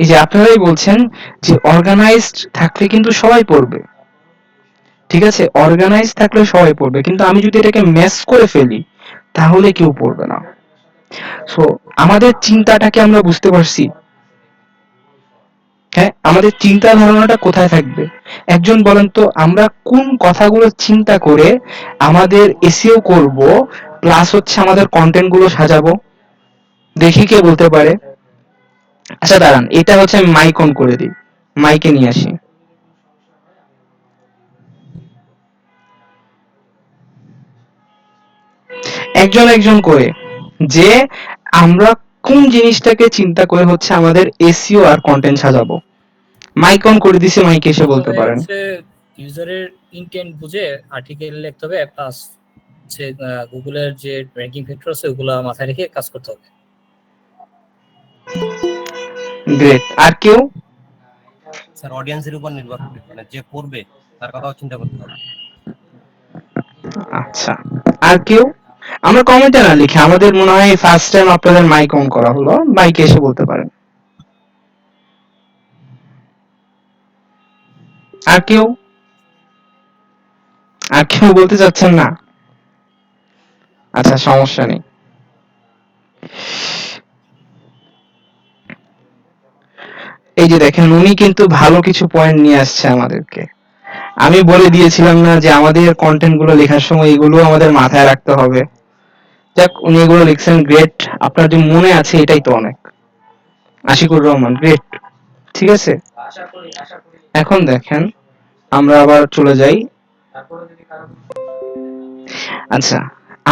এই যে আপনারাই বলছেন যে অর্গানাইজড থাকলে কিন্তু সবাই পড়বে, ঠিক আছে, অর্গানাইজ থাকলে সবাই পড়বে, কিন্তু আমি যদি এটাকে মেস করে ফেলি তাহলে কেউ পড়বে না। সো আমাদের চিন্তাটাকে আমরা বুঝতে পারছি, হ্যাঁ, আমাদের চিন্তা ধারণাটা কোথায় থাকবে? একজন বলেন তো, আমরা কোন কথাগুলো চিন্তা করে আমাদের এসইও করব প্লাস হচ্ছে আমাদের কন্টেন্ট গুলো সাজাবো? দেখি কে বলতে পারে। আচ্ছা দাঁড়ান, এটা হচ্ছে আমি মাইক অন করে দিই, মাইকে নিয়ে আসি। একজন একজন করে, যে আমরা কোন জিনিসটাকে চিন্তা করে হচ্ছে আমাদের এসইও আর কন্টেন্ট সাজাবো। মাইক অন করে দিছি, মাইকে এসে বলতে প্রথমে পারেন। হচ্ছে ইউজারের ইন্টেন্ট বুঝে আর্টিকেল লিখতে হবে, প্লাস হচ্ছে গুগলের যে র্যাঙ্কিং ফ্যাক্টর আছে ওগুলো মাথায় রেখে কাজ করতে হবে। গ্রেট, আর কেউ? স্যার অডিয়েন্সের উপর নির্ভর করে, মানে যে পড়বে তার কথাও চিন্তা করতে হবে। আচ্ছা, আর কেউ? আমরা কমেন্টে না লিখে, আমাদের মনে হয় ফার্স্ট টাইম আপনাদের মাইক অন করা হলো, মাইকে এসে বলতে পারেন। আর কেউ? আর কেউ বলতে চাচ্ছেন না? আচ্ছা, সমস্যা নেই। এই যে দেখেন, উনি কিন্তু ভালো কিছু পয়েন্ট নিয়ে আসছে আমাদেরকে। আমি বলে দিয়েছিলাম না যে আমাদের কন্টেন্ট গুলো লেখার সময় এগুলো আমাদের মাথায় রাখতে হবে? যাক, উনি এগুলো লিখছেন, গ্রেট। আপনার যে মনে আছে এটাই তো অনেক। আশিকুর রহমান, গ্রেট, ঠিক আছে। এখন দেখেন, আমরা আবার চলে যাই। আচ্ছা,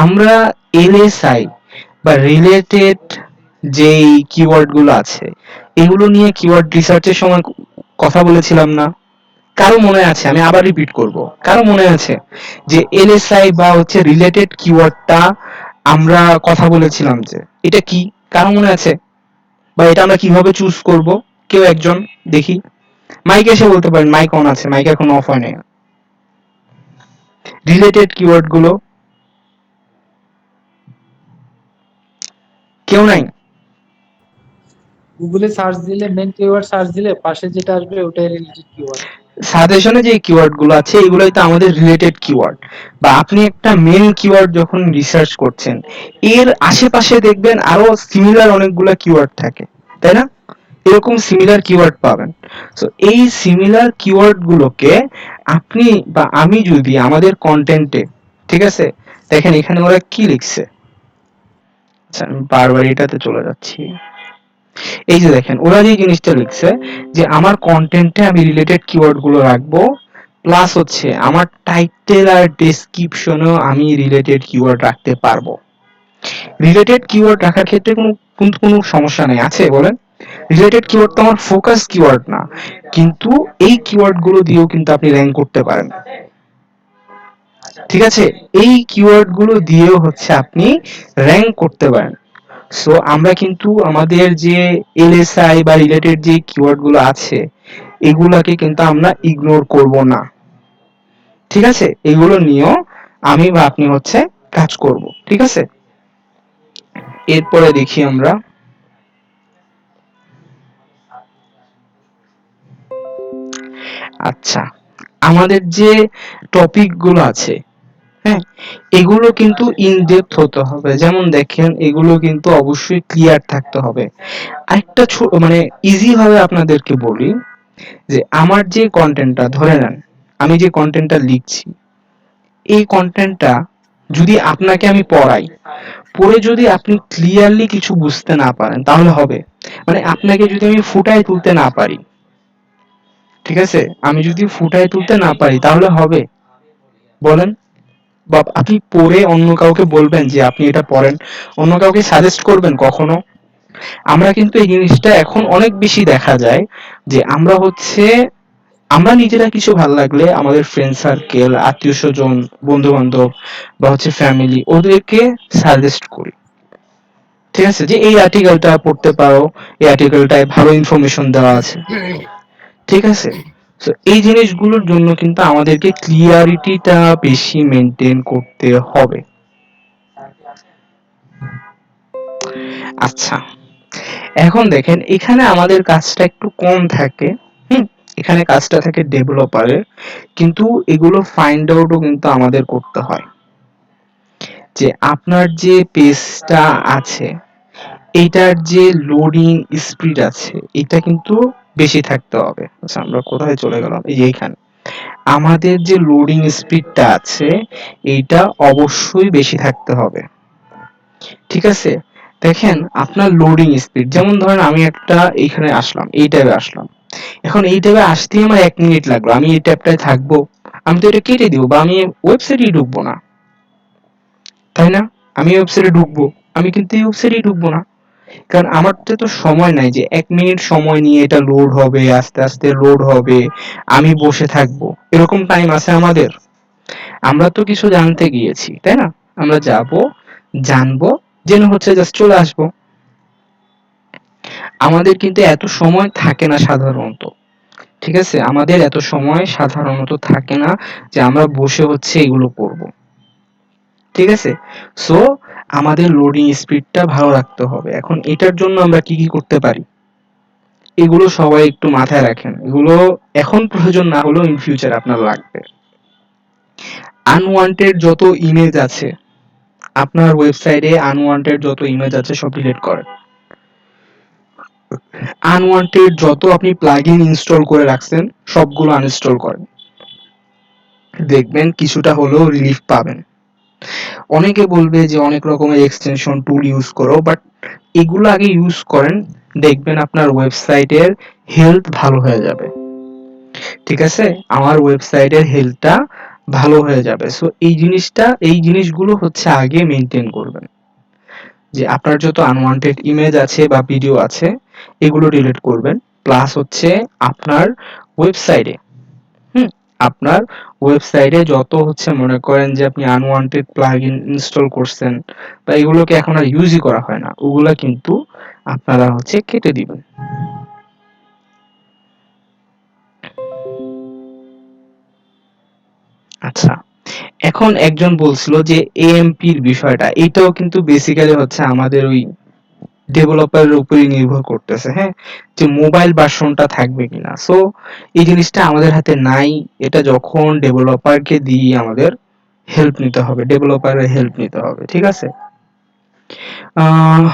আমরা এলএসআই বা রিলেটেড যেই কিওয়ার্ড গুলো আছে এগুলো নিয়ে কিওয়ার্ড রিসার্চের সময় কথা বলেছিলাম না? কারো মনে আছে? আমি আবার রিপিট করব, কারো মনে আছে যে এলএসআই বা হচ্ছে রিলেটেড কিওয়ার্ডটা আমরা কথা বলেছিলাম যে এটা কি? কারো মনে আছে? বা এটা আমরা কিভাবে চুজ করব? কেউ একজন দেখি, মাইকে এসে বলতে পারেন, মাইক অন আছে, মাইক এখন অফ হয় নাই। রিলেটেড কিওয়ার্ড গুলো কেউ নাই? গুগলে সার্চ দিলে, মেন কিওয়ার্ড সার্চ দিলে পাশে যেটা আসবে ওটাই রিলেটেড কিওয়ার্ড। সাজেশনে যে কিওয়ার্ড গুলো আছে এগুলোই তো আমাদের রিলেটেড কিওয়ার্ড। বা আপনি একটা মেন কিওয়ার্ড যখন রিসার্চ করছেন, এর আশেপাশে দেখবেন আরো সিমিলার অনেকগুলো কিওয়ার্ড থাকে, তাই না? এরকম সিমিলার কিওয়ার্ড পাবেন। তো এই সিমিলার কিওয়ার্ড গুলোকে আপনি বা আমি যদি আমাদের কন্টেন্টে, ঠিক আছে, দেখেন এখানে ওরা কি লিখছে। আচ্ছা, আমি বারবার এটাতে চলে যাচ্ছি। এই যে দেখেন, ওরা যে জিনিসটা লিখছে যে আমার কন্টেন্টে আমি রিলেটেড কিওয়ার্ড গুলো রাখবো, প্লাস হচ্ছে আমার টাইটেল আর ডেসক্রিপশনেও আমি রিলেটেড কিওয়ার্ড রাখতে পারবো। রিলেটেড কিওয়ার্ড রাখার ক্ষেত্রে কোনো সমস্যা নেই, আছে বলেন? রিলেটেড কিওয়ার্ড তো আমার ফোকাস কিওয়ার্ড না, কিন্তু এই কিওয়ার্ড গুলো দিয়েও কিন্তু আপনি র্যাঙ্ক করতে পারেন। ঠিক আছে, এই কিওয়ার্ড গুলো দিয়েও হচ্ছে আপনি র্যাঙ্ক করতে পারেন। সো আমরা কিন্তু আমাদের যে এলএসআই বা রিলেটেড যে কিওয়ার্ড গুলো আছে এগুলাকে কিন্তু আমরা ইগনোর করব না। ঠিক আছে, এগুলো নিয়েও আমি বা আপনি হচ্ছে কাজ করব। ঠিক আছে, এরপরে দেখি আমরা, আচ্ছা, আমাদের যে টপিক গুলো আছে, হ্যাঁ, এগুলো কিন্তু ইন ডেপথ হতে হবে। যেমন দেখেন এগুলো কিন্তু অবশ্যই ক্লিয়ার থাকতে হবে। আরেকটা মানে ইজি ভাবে আপনাদেরকে বলি, যে আমার যে কন্টেন্টটা ধরে নেন, আমি যে কন্টেন্টটা লিখছি, এই কন্টেন্টটা যদি আপনাকে আমি পড়াই, পড়ে যদি আপনি ক্লিয়ারলি কিছু বুঝতে না পারেন তাহলে হবে? মানে আপনাকে যদি আমি ফুটায় তুলতে না পারি, ঠিক আছে, আমি যদি ফুটায় তুলতে না পারি তাহলে হবে? বলেন। বা আপনি পড়ে অন্য কাউকে বলবেন যে আপনি এটা পড়েন, অন্য কাউকে সাজেস্ট করবেন কখনো? আমরা কিন্তু এই জিনিসটা এখন অনেক বেশি দেখা যায়, যে আমরা হচ্ছে আমরা নিজেরা কিছু ভালো লাগলে আমাদের ফ্রেন্ড সার্কেল, আত্মীয় স্বজন, বন্ধু বান্ধব বা হচ্ছে ফ্যামিলি, ওদেরকে সাজেস্ট করি। ঠিক আছে, যে এই আর্টিকেলটা পড়তে পারো, এই আর্টিকেলটায় ভালো ইনফরমেশন দেওয়া আছে। ঠিক আছে, তো এই জিনিসগুলোর জন্য কিন্তু আমাদেরকে ক্লিয়ারিটিটা বেশি মেনটেন করতে হবে। আচ্ছা, এখন দেখেন এখানে আমাদের কাজটা একটু কম থাকে। হুম, এখানে কাজটা থাকে ডেভেলপারের, কিন্তু এগুলো ফাইন্ড আউটও কিন্তু আমাদের করতে হয়, যে আপনার যে পেজটা আছে এইটার যে লোডিং স্পিড আছে এটা কিন্তু বেশি থাকতে হবে। আচ্ছা, আমরা কোথায় চলে গেলাম, এই যে এখানে আমাদের যে লোডিং স্পিডটা আছে এইটা অবশ্যই বেশি থাকতে হবে। ঠিক আছে, দেখেন আপনার লোডিং স্পিড, যেমন ধরেন আমি একটা এখানে আসলাম, এই ট্যাবে আসলাম, এখন এই ট্যাবে আসতেই আমার 1 মিনিট লাগলো, আমি এই ট্যাবটায় থাকবো? আমি তো এটা কেটে দিব বা আমি ওয়েবসাইটে ঢুকবো না, তাই না? আমি ওয়েবসাইটে ঢুকবো, আমি কিন্তু এই ওয়েবসাইটে ঢুকবো না, কারণ আমার তো সময় নাই যে 1 মিনিট সময় নিয়ে এটা লোড হবে, আস্তে আস্তে লোড হবে, আমি বসে থাকবো, এরকম টাইম আছে আমাদের? আমরা তো কিছু জানতে গিয়েছি, তাই না? আমরা যাব, জানবো, জেনে হচ্ছে জাস্ট চলে আসবো। আমাদের কিন্তু এত সময় থাকে না সাধারণত। ঠিক আছে, আমাদের এত সময় সাধারণত থাকে না যে আমরা বসে হচ্ছে এগুলো করব। ঠিক আছে, সো আমাদের লোডিং স্পিডটা ভালো রাখতে হবে। এখন এটার জন্য আমরা কি কি করতে পারি, এগুলো সবাই একটু মাথায় রাখেন। এগুলো এখন প্রয়োজন না হলেও ইন ফিউচার আপনার লাগবে। আনওয়ান্টেড যত ইমেজ আছে, আপনার ওয়েবসাইটে আনওয়ান্টেড যত ইমেজ আছে সব ডিলিট করেন। আনওয়ান্টেড যত আপনি প্লাগইন ইনস্টল করে রাখছেন সবগুলো আনইনস্টল করেন, দেখবেন কিছুটা হলেও রিলিফ পাবেন। অনেকে বলবে যে অনেক রকমের এক্সটেনশন টুল ইউজ করো, বাট এগুলো আগে ইউজ করেন, দেখবেন আপনার ওয়েবসাইটের হেলথ ভালো হয়ে যাবে। ঠিক আছে, আমার ওয়েবসাইটের হেলথটা ভালো হয়ে যাবে। সো এই জিনিসগুলো হচ্ছে আগে মেনটেন করবেন, যে আপনার যত আনওয়ান্টেড ইমেজ আছে বা ভিডিও আছে এগুলো ডিলিট করবেন। প্লাস হচ্ছে আপনার ওয়েবসাইটে, হুম, আপনার ওয়েবসাইটে যত হচ্ছে মনে করেন যে আপনি আনওয়ান্টেড প্লাগইন ইনস্টল করছেন বা এগুলোকে এখন আর ইউজই করা হয় না, ওগুলা কিন্তু আপনারা হচ্ছে কেটে দিবেন। আচ্ছা, এখন একজন বলছিল যে এএমপির বিষয়টা, এটাও কিন্তু বেসিক্যালি হচ্ছে আমাদের ওই ডেভেলপারের উপরই নির্ভর করতেছে, হ্যাঁ, যে মোবাইল ভার্সনটা থাকবে কিনা। সো এই জিনিসটা আমাদের হাতে নাই, এটা যখন ডেভেলপারকে দিই আমাদের হেল্প নিতে হবে, ডেভেলপারের হেল্প নিতে হবে। ঠিক আছে, আহ,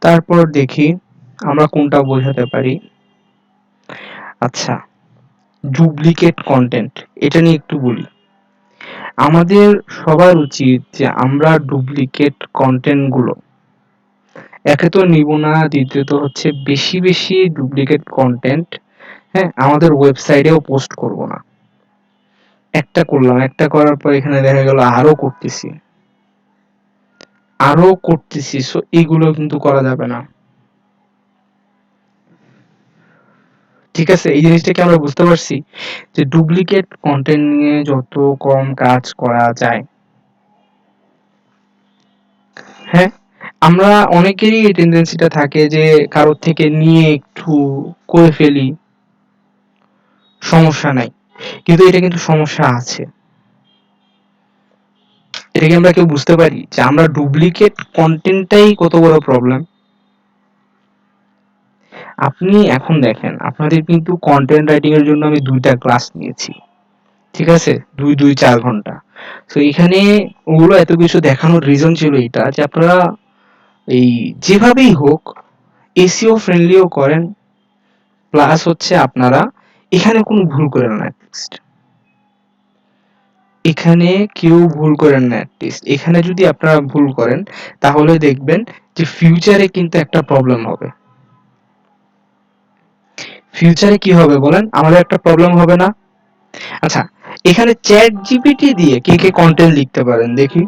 তারপর দেখি আমরা কোনটা বোঝাতে পারি। আচ্ছা, ডুপ্লিকেট কন্টেন্ট, এটা নিয়ে একটু বলি। আমাদের সবার উচিত যে আমরা ডুপ্লিকেট কন্টেন্ট গুলো একে তো নিব না, দ্বিতীয়ত হচ্ছে বেশি বেশি ডুপ্লিকেট কন্টেন্ট, হ্যাঁ, আমাদের ওয়েবসাইটেও পোস্ট করব না। একটা করলাম, একটা করার পর এখানে দেখা গেল আরো করতেছি, সো এগুলো কিন্তু করা যাবে না। ঠিক আছে, এই জিনিসটা কি আমরা বুঝতে পারছি যে ডুপ্লিকেট কন্টেন্ট নিয়ে যত কম কাজ করা যায়। হ্যাঁ, আমরা অনেকেরই এই টেন্ডেন্সিটা থাকে যে কারোর থেকে নিয়ে একটু করে ফেলি, সমস্যা নাই, কিন্তু এটা কিন্তু সমস্যা আছে। এটা কি আমরা কেউ বুঝতে পারি যে আমরা ডুপ্লিকেট কন্টেন্টটাই কত বড় প্রবলেম? আপনি এখন দেখেন, আপনাদের কিন্তু কন্টেন্ট রাইটিং এর জন্য আমি 2টা ক্লাস নিয়েছি, ঠিক আছে, 2-4 ঘন্টা। তো এখানে ওগুলো এত কিছু দেখানোর রিজন ছিল এটা যে আপনারা এই যেভাবেই হোক এসইও ফ্রেন্ডলিও করেন, প্লাস হচ্ছে আপনারা এখানে কোনো ভুল করেন না অ্যাটলিস্ট। এখানে কেউ ভুল করেন না অ্যাটলিস্ট। এখানে যদি আপনারা ভুল করেন তাহলে দেখবেন যে ফিউচারে কিন্তু একটা প্রবলেম হবে। ফিউচারে কি হবে বলেন? আমাদের একটা প্রবলেম হবে না? আচ্ছা, এখানে চ্যাট জিপিটি দিয়ে কে কে কন্টেন্ট লিখতে পারেন দেখি?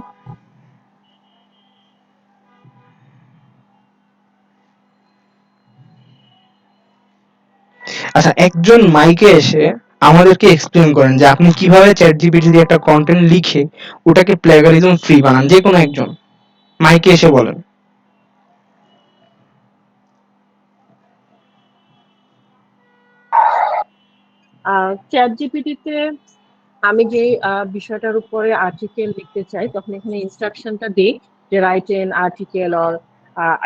আচ্ছা, একজন মাইকে এসে আমাদেরকে এক্সপ্লেন করেন যে আপনি কিভাবে চ্যাট জিপিটি দিয়ে একটা কন্টেন্ট লিখে ওটাকে প্লেগারিজম ফ্রি বানান, যে কোনো একজন মাইকে এসে বলেন। চ্যাট জিপিটিতে আমি যে বিষয়টার উপরে আর্টিকেল লিখতে চাই, তখন এখানে ইনস্ট্রাকশনটা দিই যে রাইট এন আর্টিকেল, অর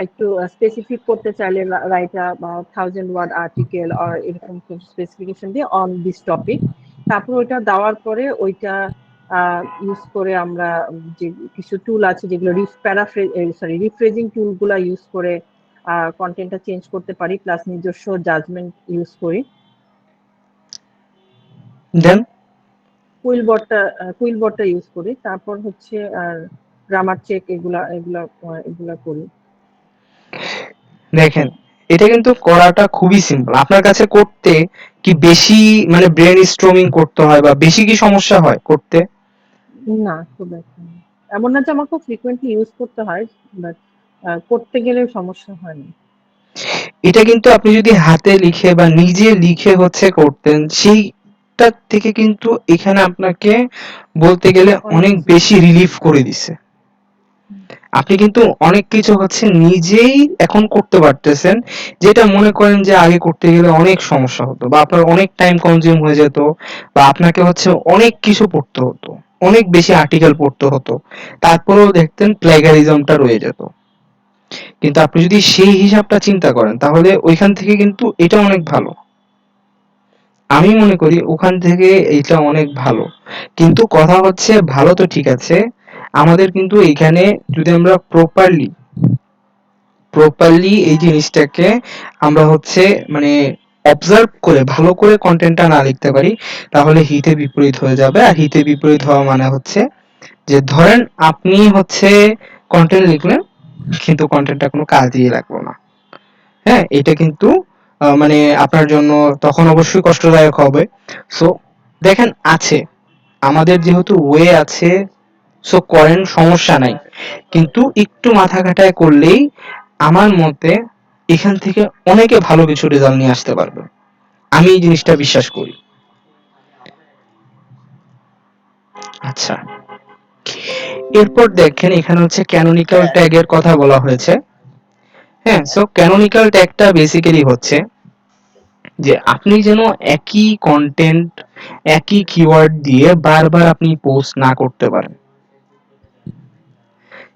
একটু স্পেসিফিক করতে চাইলে write a 1000 word article, or এরকম স্পেসিফিকেশন দিয়ে অন দিস টপিক। তারপর ওইটা দেওয়ার পরে ওইটা ইউজ করে আমরা যে কিছু টুল আছে যেগুলো রিফ্রেজিং টুলগুলা ইউজ করে কন্টেন্টটা চেঞ্জ করতে পারি, প্লাস নিজস্ব জাজমেন্ট ইউজ করি। দেন কুইলবটটা ইউজ করি। তারপর হচ্ছে আর গ্রামার চেক এগুলা করি। দেখেন, এটা কিন্তু করাটা খুবই সিম্পল। আপনার কাছে করতে কি বেশি মানে ব্রেন স্ট্রমিং করতে হয় বা বেশি কি সমস্যা হয় করতে? না, খুব একটা না। এমন না যে আমার খুব ফ্রিকোয়েন্টলি ইউজ করতে হয়, বাট করতে গেলে সমস্যা হয় না। এটা কিন্তু আপনি যদি হাতে লিখে বা নিজে লিখে হচ্ছে করতেন, সেইটার থেকে কিন্তু এখানে আপনাকে বলতে গেলে অনেক অনেক বেশি বেশি রিলিফ করে দিছে। আপনি কিন্তু অনেক কিছু হচ্ছে নিজেই এখন করতে পারতেছেন, যেটা মনে করেন যে আগে করতে গেলে অনেক সমস্যা হতো বা আপনার অনেক টাইম কনজিউম হয়ে যেত, বা আপনাকে হচ্ছে অনেক কিছু পড়তে হতো, অনেক বেশি আর্টিকেল পড়তে হতো, তারপরেও দেখতেন প্লেগারিজমটা রয়ে যেত। কিন্তু আপনি যদি সেই হিসাবটা চিন্তা করেন তাহলে ওইখান থেকে কিন্তু এটা অনেক ভালো। আমি মনে করি ওখান থেকে এটা অনেক ভালো। কিন্তু কথা হচ্ছে ভালো তো ঠিক আছে, আমাদের কিন্তু এখানে যদি আমরা প্রপারলি এই জিনিসটাকে আমরা হচ্ছে মানে অবজার্ভ করে ভালো করে কন্টেন্টটা না লিখতে পারি, তাহলে হিতে বিপরীত হয়ে যাবে। আর হিতে বিপরীত হওয়া মানে হচ্ছে যে ধরেন আপনি হচ্ছে কন্টেন্ট লিখলেন কিন্তু কন্টেন্টটা কোনো কাজেই লাগলো না। হ্যাঁ, এটা কিন্তু মানে আপনার জন্য তখন অবশ্যই কষ্টদায়ক হবে। সো দেখেন, আছে আমাদের যেহেতু ওয়ে আছে, সো করেন, সমস্যা নাই। কিন্তু একটু মাথা খাটায় করলেই আমার মতে এখান থেকে অনেকে ভালো কিছু রেজাল্ট নিয়ে আসতে পারবে। আমি এই জিনিসটা বিশ্বাস করি। আচ্ছা, এরপর দেখেন এখানে হচ্ছে ক্যানোনিক্যাল ট্যাগের কথা বলা হয়েছে। হ্যাঁ, সো ক্যানোনিক্যাল ট্যাগটা বেসিক্যালি হচ্ছে যে আপনি যেন একই কন্টেন্ট একই কিওয়ার্ড দিয়ে বারবার আপনি পোস্ট না করতে পারেন।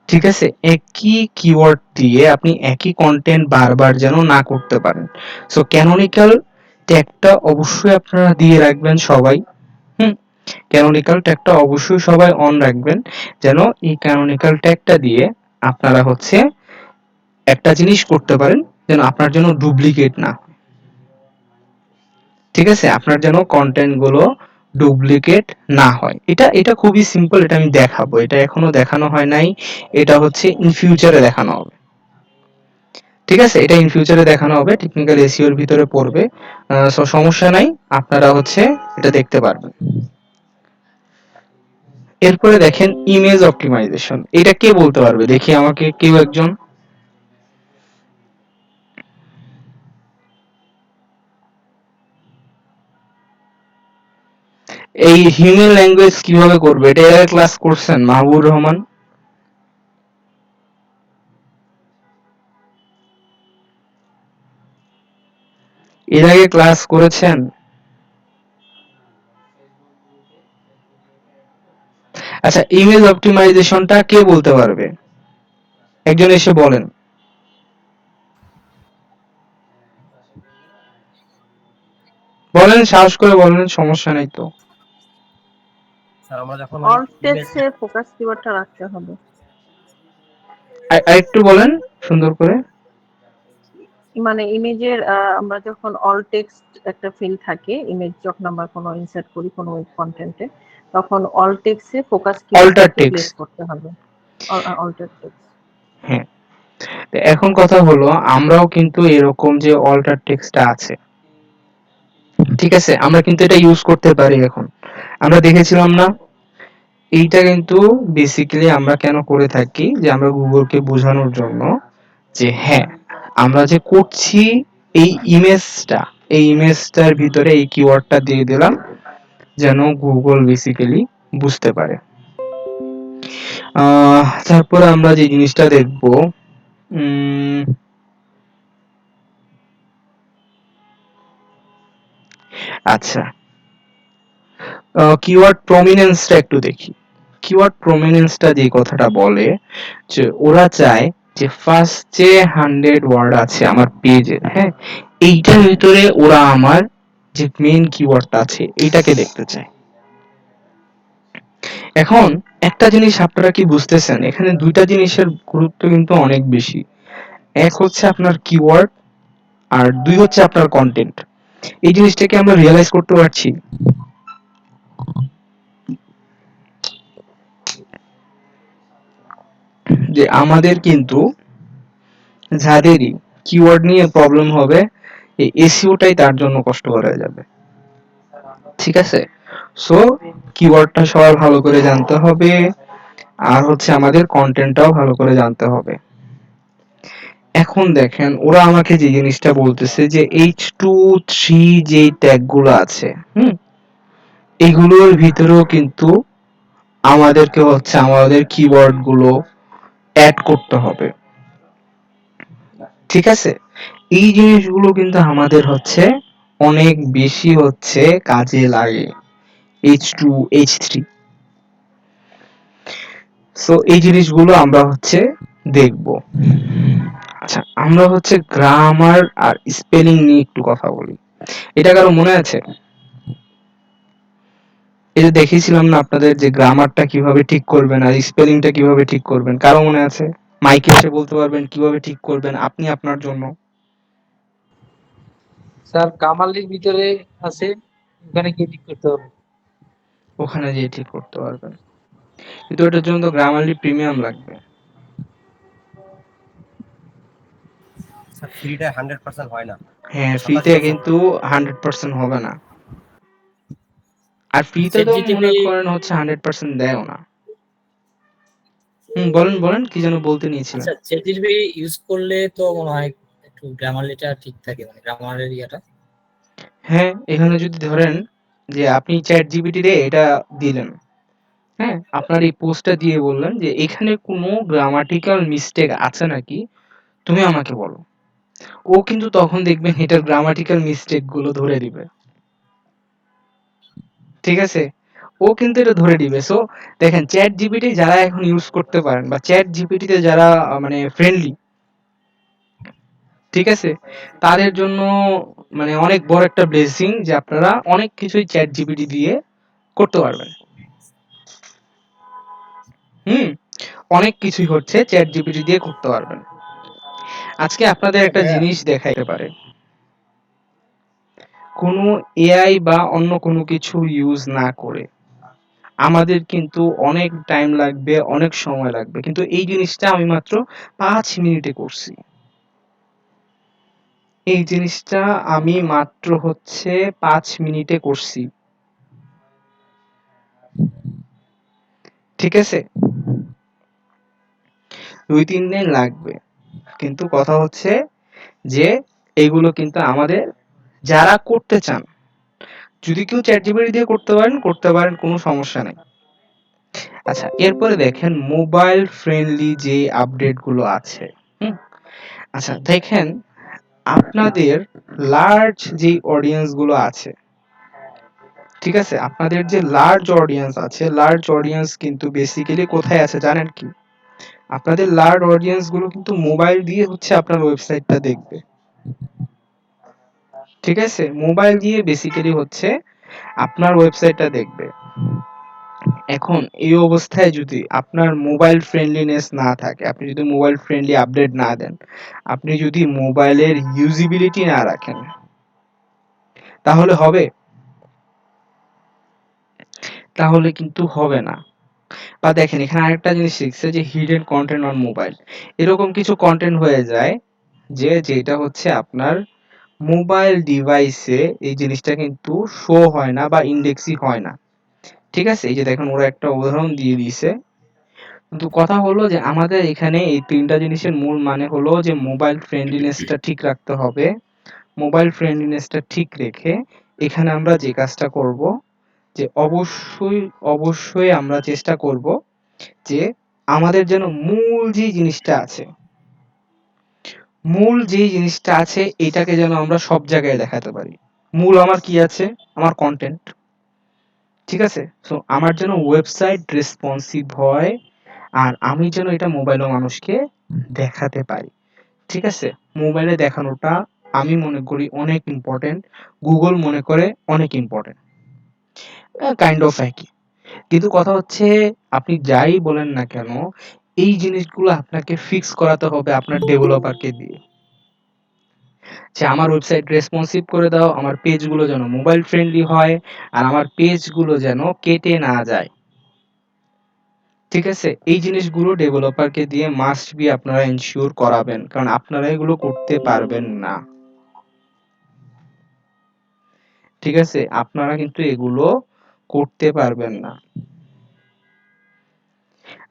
ঠিক আছে, একই কিওয়ার্ড দিয়ে আপনি একই কন্টেন্ট বারবার যেন না করতে পারেন। সো ক্যানোনিক্যাল ট্যাগটা অবশ্যই আপনারা দিয়ে রাখবেন সবাই। হুম, ক্যানোনিক্যাল ট্যাগটা অবশ্যই সবাই অন রাখবেন, যেন এই ক্যানোনিক্যাল ট্যাগটা দিয়ে আপনারা হচ্ছে একটা জিনিস করতে পারেন, যেন আপনার জন্য ডুপ্লিকেট না। ঠিক আছে, আপনার যেন কন্টেন্ট গুলো ডুপ্লিকেট না হয়। এটা এটা খুবই সিম্পল, এটা আমি দেখাবো, এটা এখনো দেখানো হয় নাই, এটা হচ্ছে ইন ফিউচারে দেখানো হবে। ঠিক আছে, এটা ইন ফিউচারে দেখানো হবে, টেকনিক্যাল এসইওর ভিতরে পড়বে। সো সমস্যা নাই, আপনারা হচ্ছে এটা দেখতে পারবেন। এরপরে দেখেন ইমেজ অপটিমাইজেশন, এটা কে বলতে পারবে দেখি আমাকে কেউ একজন? এই হিউম্যান ল্যাঙ্গুয়েজ কিভাবে করবে এটা এর ক্লাস করছেন মাহবুবুর রহমান? এর আগে ক্লাস করেছেন? আচ্ছা, ইমেজ অপটিমাইজেশনটা কে বলতে পারবে? একজন এসে বলেন। বলেন, সাহস করে বলেন, সমস্যা নেই তো। স্যার আমরা যখন অল ইমেজ টেক্সটে ফোকাস কিওয়ার্ডটা রাখতে হবে। আরেকটু বলেন সুন্দর করে। মানে ইমেজের আমরা যখন অল টেক্সট একটা ফিল্ড থাকে, ইমেজ যখন আমরা কোনো ইনসার্ট করি কোনো কন্টেন্টে, তখন অল টেক্সটে ফোকাস অল্টার কিওয়ার্ডটাকে প্লেস টেক্সট। করতে হবে। Alt text. হ্যাঁ, তো এখন কথা হলো আমরাও কিন্তু এরকম যে অল্টার টেক্সটটা আছে, ঠিক আছে, আমরা কিন্তু এটা ইউজ করতে পারি এখন। আমরা দেখেছিলাম না? এইটা কিন্তু বেসিক্যালি আমরা কেন করে থাকি, যে আমরা গুগলকে বোঝানোর জন্য যে হ্যাঁ, আমরা যে করছি এই ইমেজটা, এই ইমেজটার ভিতরে এই কিওয়ার্ডটা দিয়ে দিলাম যেন গুগল বেসিক্যালি বুঝতে পারে। তারপরে আমরা যে জিনিসটা দেখব, আচ্ছা, কিওয়ার্ড প্রমিনেন্সটা একটু দেখি। কিওয়ার্ড প্রমিনেন্সটা যে কথাটা বলে যে ওরা চায় যে ফার্স্ট যে 100 ওয়ার্ড আছে আমার পেজে, হ্যাঁ, এইটার ভিতরে ওরা আমার যে মেইন কিওয়ার্ডটা আছে এইটাকে দেখতে চায়। এখন একটা জিনিস আপনারা কি বুঝতেছেন, এখানে দুইটা জিনিসের গুরুত্ব কিন্তু অনেক বেশি। এক হচ্ছে আপনার কিওয়ার্ড, আর দুই হচ্ছে আপনার কন্টেন্ট। এই জিনিসটাকে আমরা রিয়েলাইজ করতে পারছি যে আমাদের কিন্তু যাদেরই কিওয়ার্ড নিয়ে প্রবলেম হবে, এই এসইওটাই তার জন্য কষ্টকর হয়ে যাবে, ঠিক আছে? সো কিওয়ার্ডটা সবার ভালো করে জানতে হবে, আর হচ্ছে আমাদের কন্টেন্টটাও ভালো করে জানতে হবে। এখন দেখেন ওরা আমাকে যে জিনিসটা বলতেছে যে H2 3 যে ট্যাগ গুলো আছে, এগুলোর ভিতরেও কিন্তু আমাদেরকে হচ্ছে আমাদের কিওয়ার্ড গুলো অ্যাড করতে হবে, ঠিক আছে? এই জিনিসগুলো কিন্তু আমাদের হচ্ছে অনেক বেশি হচ্ছে কাজে লাগে। H2 H3, সো এই জিনিসগুলো আমরা হচ্ছে দেখব। আচ্ছা, আমরা হচ্ছে গ্রামার আর স্পেলিং নিয়ে একটু কথা বলি। এটা কারো মনে আছে? এই যে দেখিয়েছিলাম না আপনাদের যে গ্রামারটা কিভাবে ঠিক করবেন আর স্পেলিংটা কিভাবে ঠিক করবেন, কারো মনে আছে? মাইকে এসে বলতে পারবেন কিভাবে ঠিক করবেন আপনি আপনার জন্য? স্যার কামালির ভিতরে আছে, ওখানে কি ঠিক করতে হবে? ওখানে যেয়ে ঠিক করতে পারবেন, কিন্তু এটার জন্য তো গ্রামারলি প্রিমিয়াম লাগবে। স্যার ফ্রিটা 100% হয় না, হ্যাঁ, ফ্রিতে 27% কিন্তু 100% হবে না, আর ফ্রিতে চ্যাট তো মনে জিটিপি করেন হচ্ছে 100% দেয়ও না। বলেন বলেন, কি যেন বলতে নিয়েছিলেন? আচ্ছা, চ্যাট জিটিপি ইউজ করলে তো মনে হয় একটু গ্রামারলিটা ঠিক থাকে, মানে গ্রামারের ইয়াটা। হ্যাঁ, এখানে যদি ধরেন যে আপনি চ্যাট জিপিটি রে এটা দিলেন, হ্যাঁ, আপনার এই পোস্টটা দিয়ে বললেন যে এখানে কোনো গ্রামাটিক্যাল মিস্টেক আছে নাকি, তুমি আমাকে বলো। ও কিন্তু তখন দেখবেন এটার গ্রামাটিক্যাল মিস্টেক গুলো ধরে দিবে, ঠিক আছে? ও কিন্তু এটা ধরে দিবে। সো দেখেন, চ্যাট জিপিটি যারা এখন ইউজ করতে পারেন বা চ্যাট জিপিটিতে যারা মানে ফ্রেন্ডলি, ঠিক আছে, তাদের জন্য মানে অনেক বড় একটা ব্লেসিং যে আপনারা অনেক কিছুই চ্যাট জিপিটি দিয়ে করতে পারবেন। হুম, অনেক কিছুই হচ্ছে চ্যাট জিপিটি দিয়ে করতে পারবেন। আজকে আপনাদের আচ্ছা একটা ভাইয়া, জিনিস দেখাইতে পারে, কোনো এআই বা অন্য কোনো কিছু ইউজ না করে আমাদের কিন্তু অনেক টাইম লাগবে, অনেক সময় লাগবে, কিন্তু এই জিনিসটা আমি মাত্র 5 মিনিটে করছি। এই জিনিসটা আমি মাত্র হচ্ছে 5 মিনিটে করছি, ঠিক আছে? 2-3 দিন লাগবে, কিন্তু কথা হচ্ছে যে এগুলো কিন্তু আমাদের যারা করতে চান যদি কেউ চ্যাট জিপিটি দিয়ে করতে পারেন, কোনো সমস্যা নেই। আচ্ছা, এরপরে দেখেন মোবাইল ফ্রেন্ডলি যে আপডেট গুলো আছে। হুম, আচ্ছা দেখেন আপনাদের লার্জ যে অডিয়েন্স গুলো আছে, ঠিক আছে, আপনাদের যে লার্জ অডিয়েন্স আছে, লার্জ অডিয়েন্স কিন্তু বেসিক্যালি কোথায় আছে জানেন কি? আপনাদের লার্জ অডিয়েন্স গুলো কিন্তু মোবাইল দিয়ে হচ্ছে আপনার ওয়েবসাইটটা দেখবে, ঠিক আছে, মোবাইল দিয়ে বেসিক্যালি হচ্ছে আপনার ওয়েবসাইটটা দেখবে। এখন এই অবস্থায় যদি আপনার মোবাইল ফ্রেন্ডলিনেস না থাকে, আপনি যদি মোবাইল ফ্রেন্ডলি আপডেট না দেন, আপনি যদি মোবাইলের ইউজিবিলিটি না রাখেন, তাহলে হবে? তাহলে কিন্তু হবে না। বা দেখেন এখানে আরেকটা জিনিস শিখছে যে হিডেন কন্টেন্ট অন মোবাইল, এরকম কিছু কন্টেন্ট হয়ে যায় যে যেটা হচ্ছে আপনার মোবাইল ডিভাইসে এই জিনিসটা কিন্তু শো হয় না বা ইন্ডেক্সই হয় না, ঠিক আছে। এই যে দেখেন ওরা একটা উদাহরণ দিয়ে দিয়েছে, কিন্তু কথা হলো যে আমাদের এখানে এই তিনটা জিনিসের মূল মানে হলো যে মোবাইল ফ্রেন্ডলিনেসটা ঠিক রাখতে হবে। মোবাইল ফ্রেন্ডলিনেসটা ঠিক রেখে এখানে আমরা যে কাজটা করব, যে অবশ্যই আমরা চেষ্টা করব যে আমাদের যেন মূল যেই জিনিসটা আছে এটাকে যেন আমরা সব জায়গায় দেখাতে পারি। মূল আমার কি আছে? আমার কন্টেন্ট, ঠিক আছে। সো আমার যেন ওয়েবসাইট রেসপন্সিভ হয়, আর আমি যেন এটা মোবাইলে মানুষকে দেখাতে পারি, ঠিক আছে। মোবাইলে দেখানোটা আমি মনে করি অনেক ইম্পর্টেন্ট, গুগল মনে করে অনেক ইম্পর্টেন্ট, কাইন্ড অফ একই। কিন্তু কথা হচ্ছে আপনি যাই বলেন না কেন, এই জিনিসগুলো আপনাকে ফিক্স করাতে হবে আপনার ডেভেলপারকে দিয়ে, যে আমার ওয়েবসাইট রেসপন্সিভ করে দাও, আমার পেজগুলো যেন মোবাইল ফ্রেন্ডলি হয়, আর আমার পেজগুলো যেন কেটে না যায়, ঠিক আছে। এই জিনিসগুলো ডেভেলপারকে দিয়ে মাস্ট বি আপনারা এনশিওর করাবেন, কারণ আপনারা এগুলো করতে পারবেন না, ঠিক আছে, আপনারা কিন্তু এগুলো করতে পারবেন না।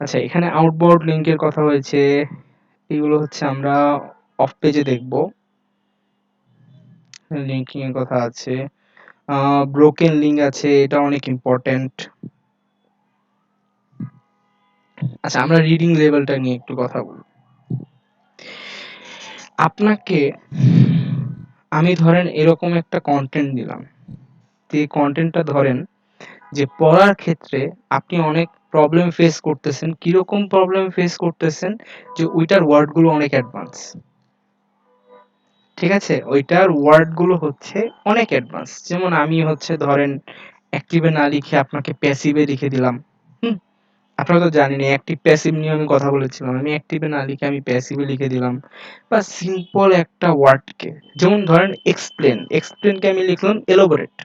আচ্ছা, এখানে আউটবাউন্ড লিংকের কথা হয়েছে, এগুলো হচ্ছে আমরা অফ পেজে দেখব। লিংকিং এর কথা আছে, ব্রোকেন লিংক আছে, এটা অনেক ইম্পর্টেন্ট। আচ্ছা, আমরা রিডিং লেভেলটা নিয়ে একটু কথা বলি। আপনাকে আমি ধরেন এরকম একটা কন্টেন্ট দিলাম, তো এই কন্টেন্টটা ধরেন যে পড়ার ক্ষেত্রে আপনি অনেক প্রবলেম ফেস করতেছেন। কিরকম প্রবলেম ফেস করতেছেন? যে ওইটার ওয়ার্ডগুলো অনেক অ্যাডভান্স, ঠিক আছে, ওইটার ওয়ার্ডগুলো হচ্ছে অনেক অ্যাডভান্স। যেমন আমি হচ্ছে ধরেন অ্যাক্টিভে না লিখে আপনাকে প্যাসিভে লিখে দিলাম। হুম, আপনারা তো জানেনই অ্যাক্টিভ প্যাসিভ নিয়ে আমি কথা বলেছিলাম, আমি অ্যাক্টিভে না লিখে আমি প্যাসিভে লিখে দিলাম। বা সিম্পল একটা ওয়ার্ডকে, যেমন ধরেন এক্সপ্লেনকে আমি লিখলাম এলোবোরেট,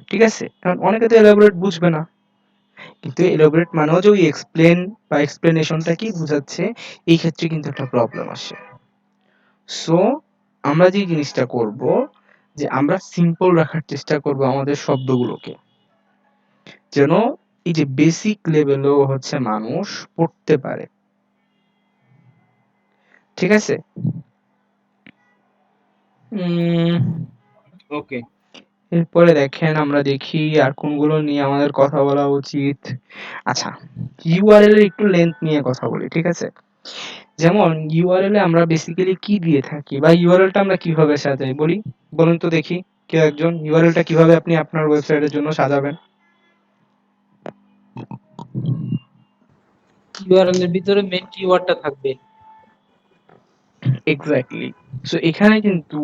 ঠিক আছে, কারণ অনেকে তো এলোবোরেট বুঝবে না, কিন্তু এলোবোরেট মানেও যে ওই এক্সপ্লেন বা এক্সপ্লেনেশনটা কি বুঝাচ্ছে, এই ক্ষেত্রে কিন্তু একটা প্রবলেম আসে। সো আমরা যে জিনিসটা করব, যে আমরা সিম্পল রাখার চেষ্টা করব আমাদের শব্দগুলোকে, যেন এই যে বেসিক লেভেলও হচ্ছে মানুষ পড়তে পারে, ঠিক আছে। ওকে, এরপরে দেখেন আমরা দেখি আর কোনগুলো নিয়ে আমাদের কথা বলা উচিত। আচ্ছা, ইউআরএল এর একটু লেন্থ নিয়ে কথা বলি, ঠিক আছে। যেমন ইউআরএল এ আমরা বেসিক্যালি কি দিয়ে থাকি বা ইউআরএল টা আমরা কিভাবে সাজাই বলি, বলুন তো দেখি কেউ একজন, ইউআরএল টা কিভাবে আপনি আপনার ওয়েবসাইটের জন্য সাজাবেন? ইউআরএল এর ভিতরে মেইন কিওয়ার্ডটা থাকবে। এক্স্যাক্টলি। সো এখানে কিন্তু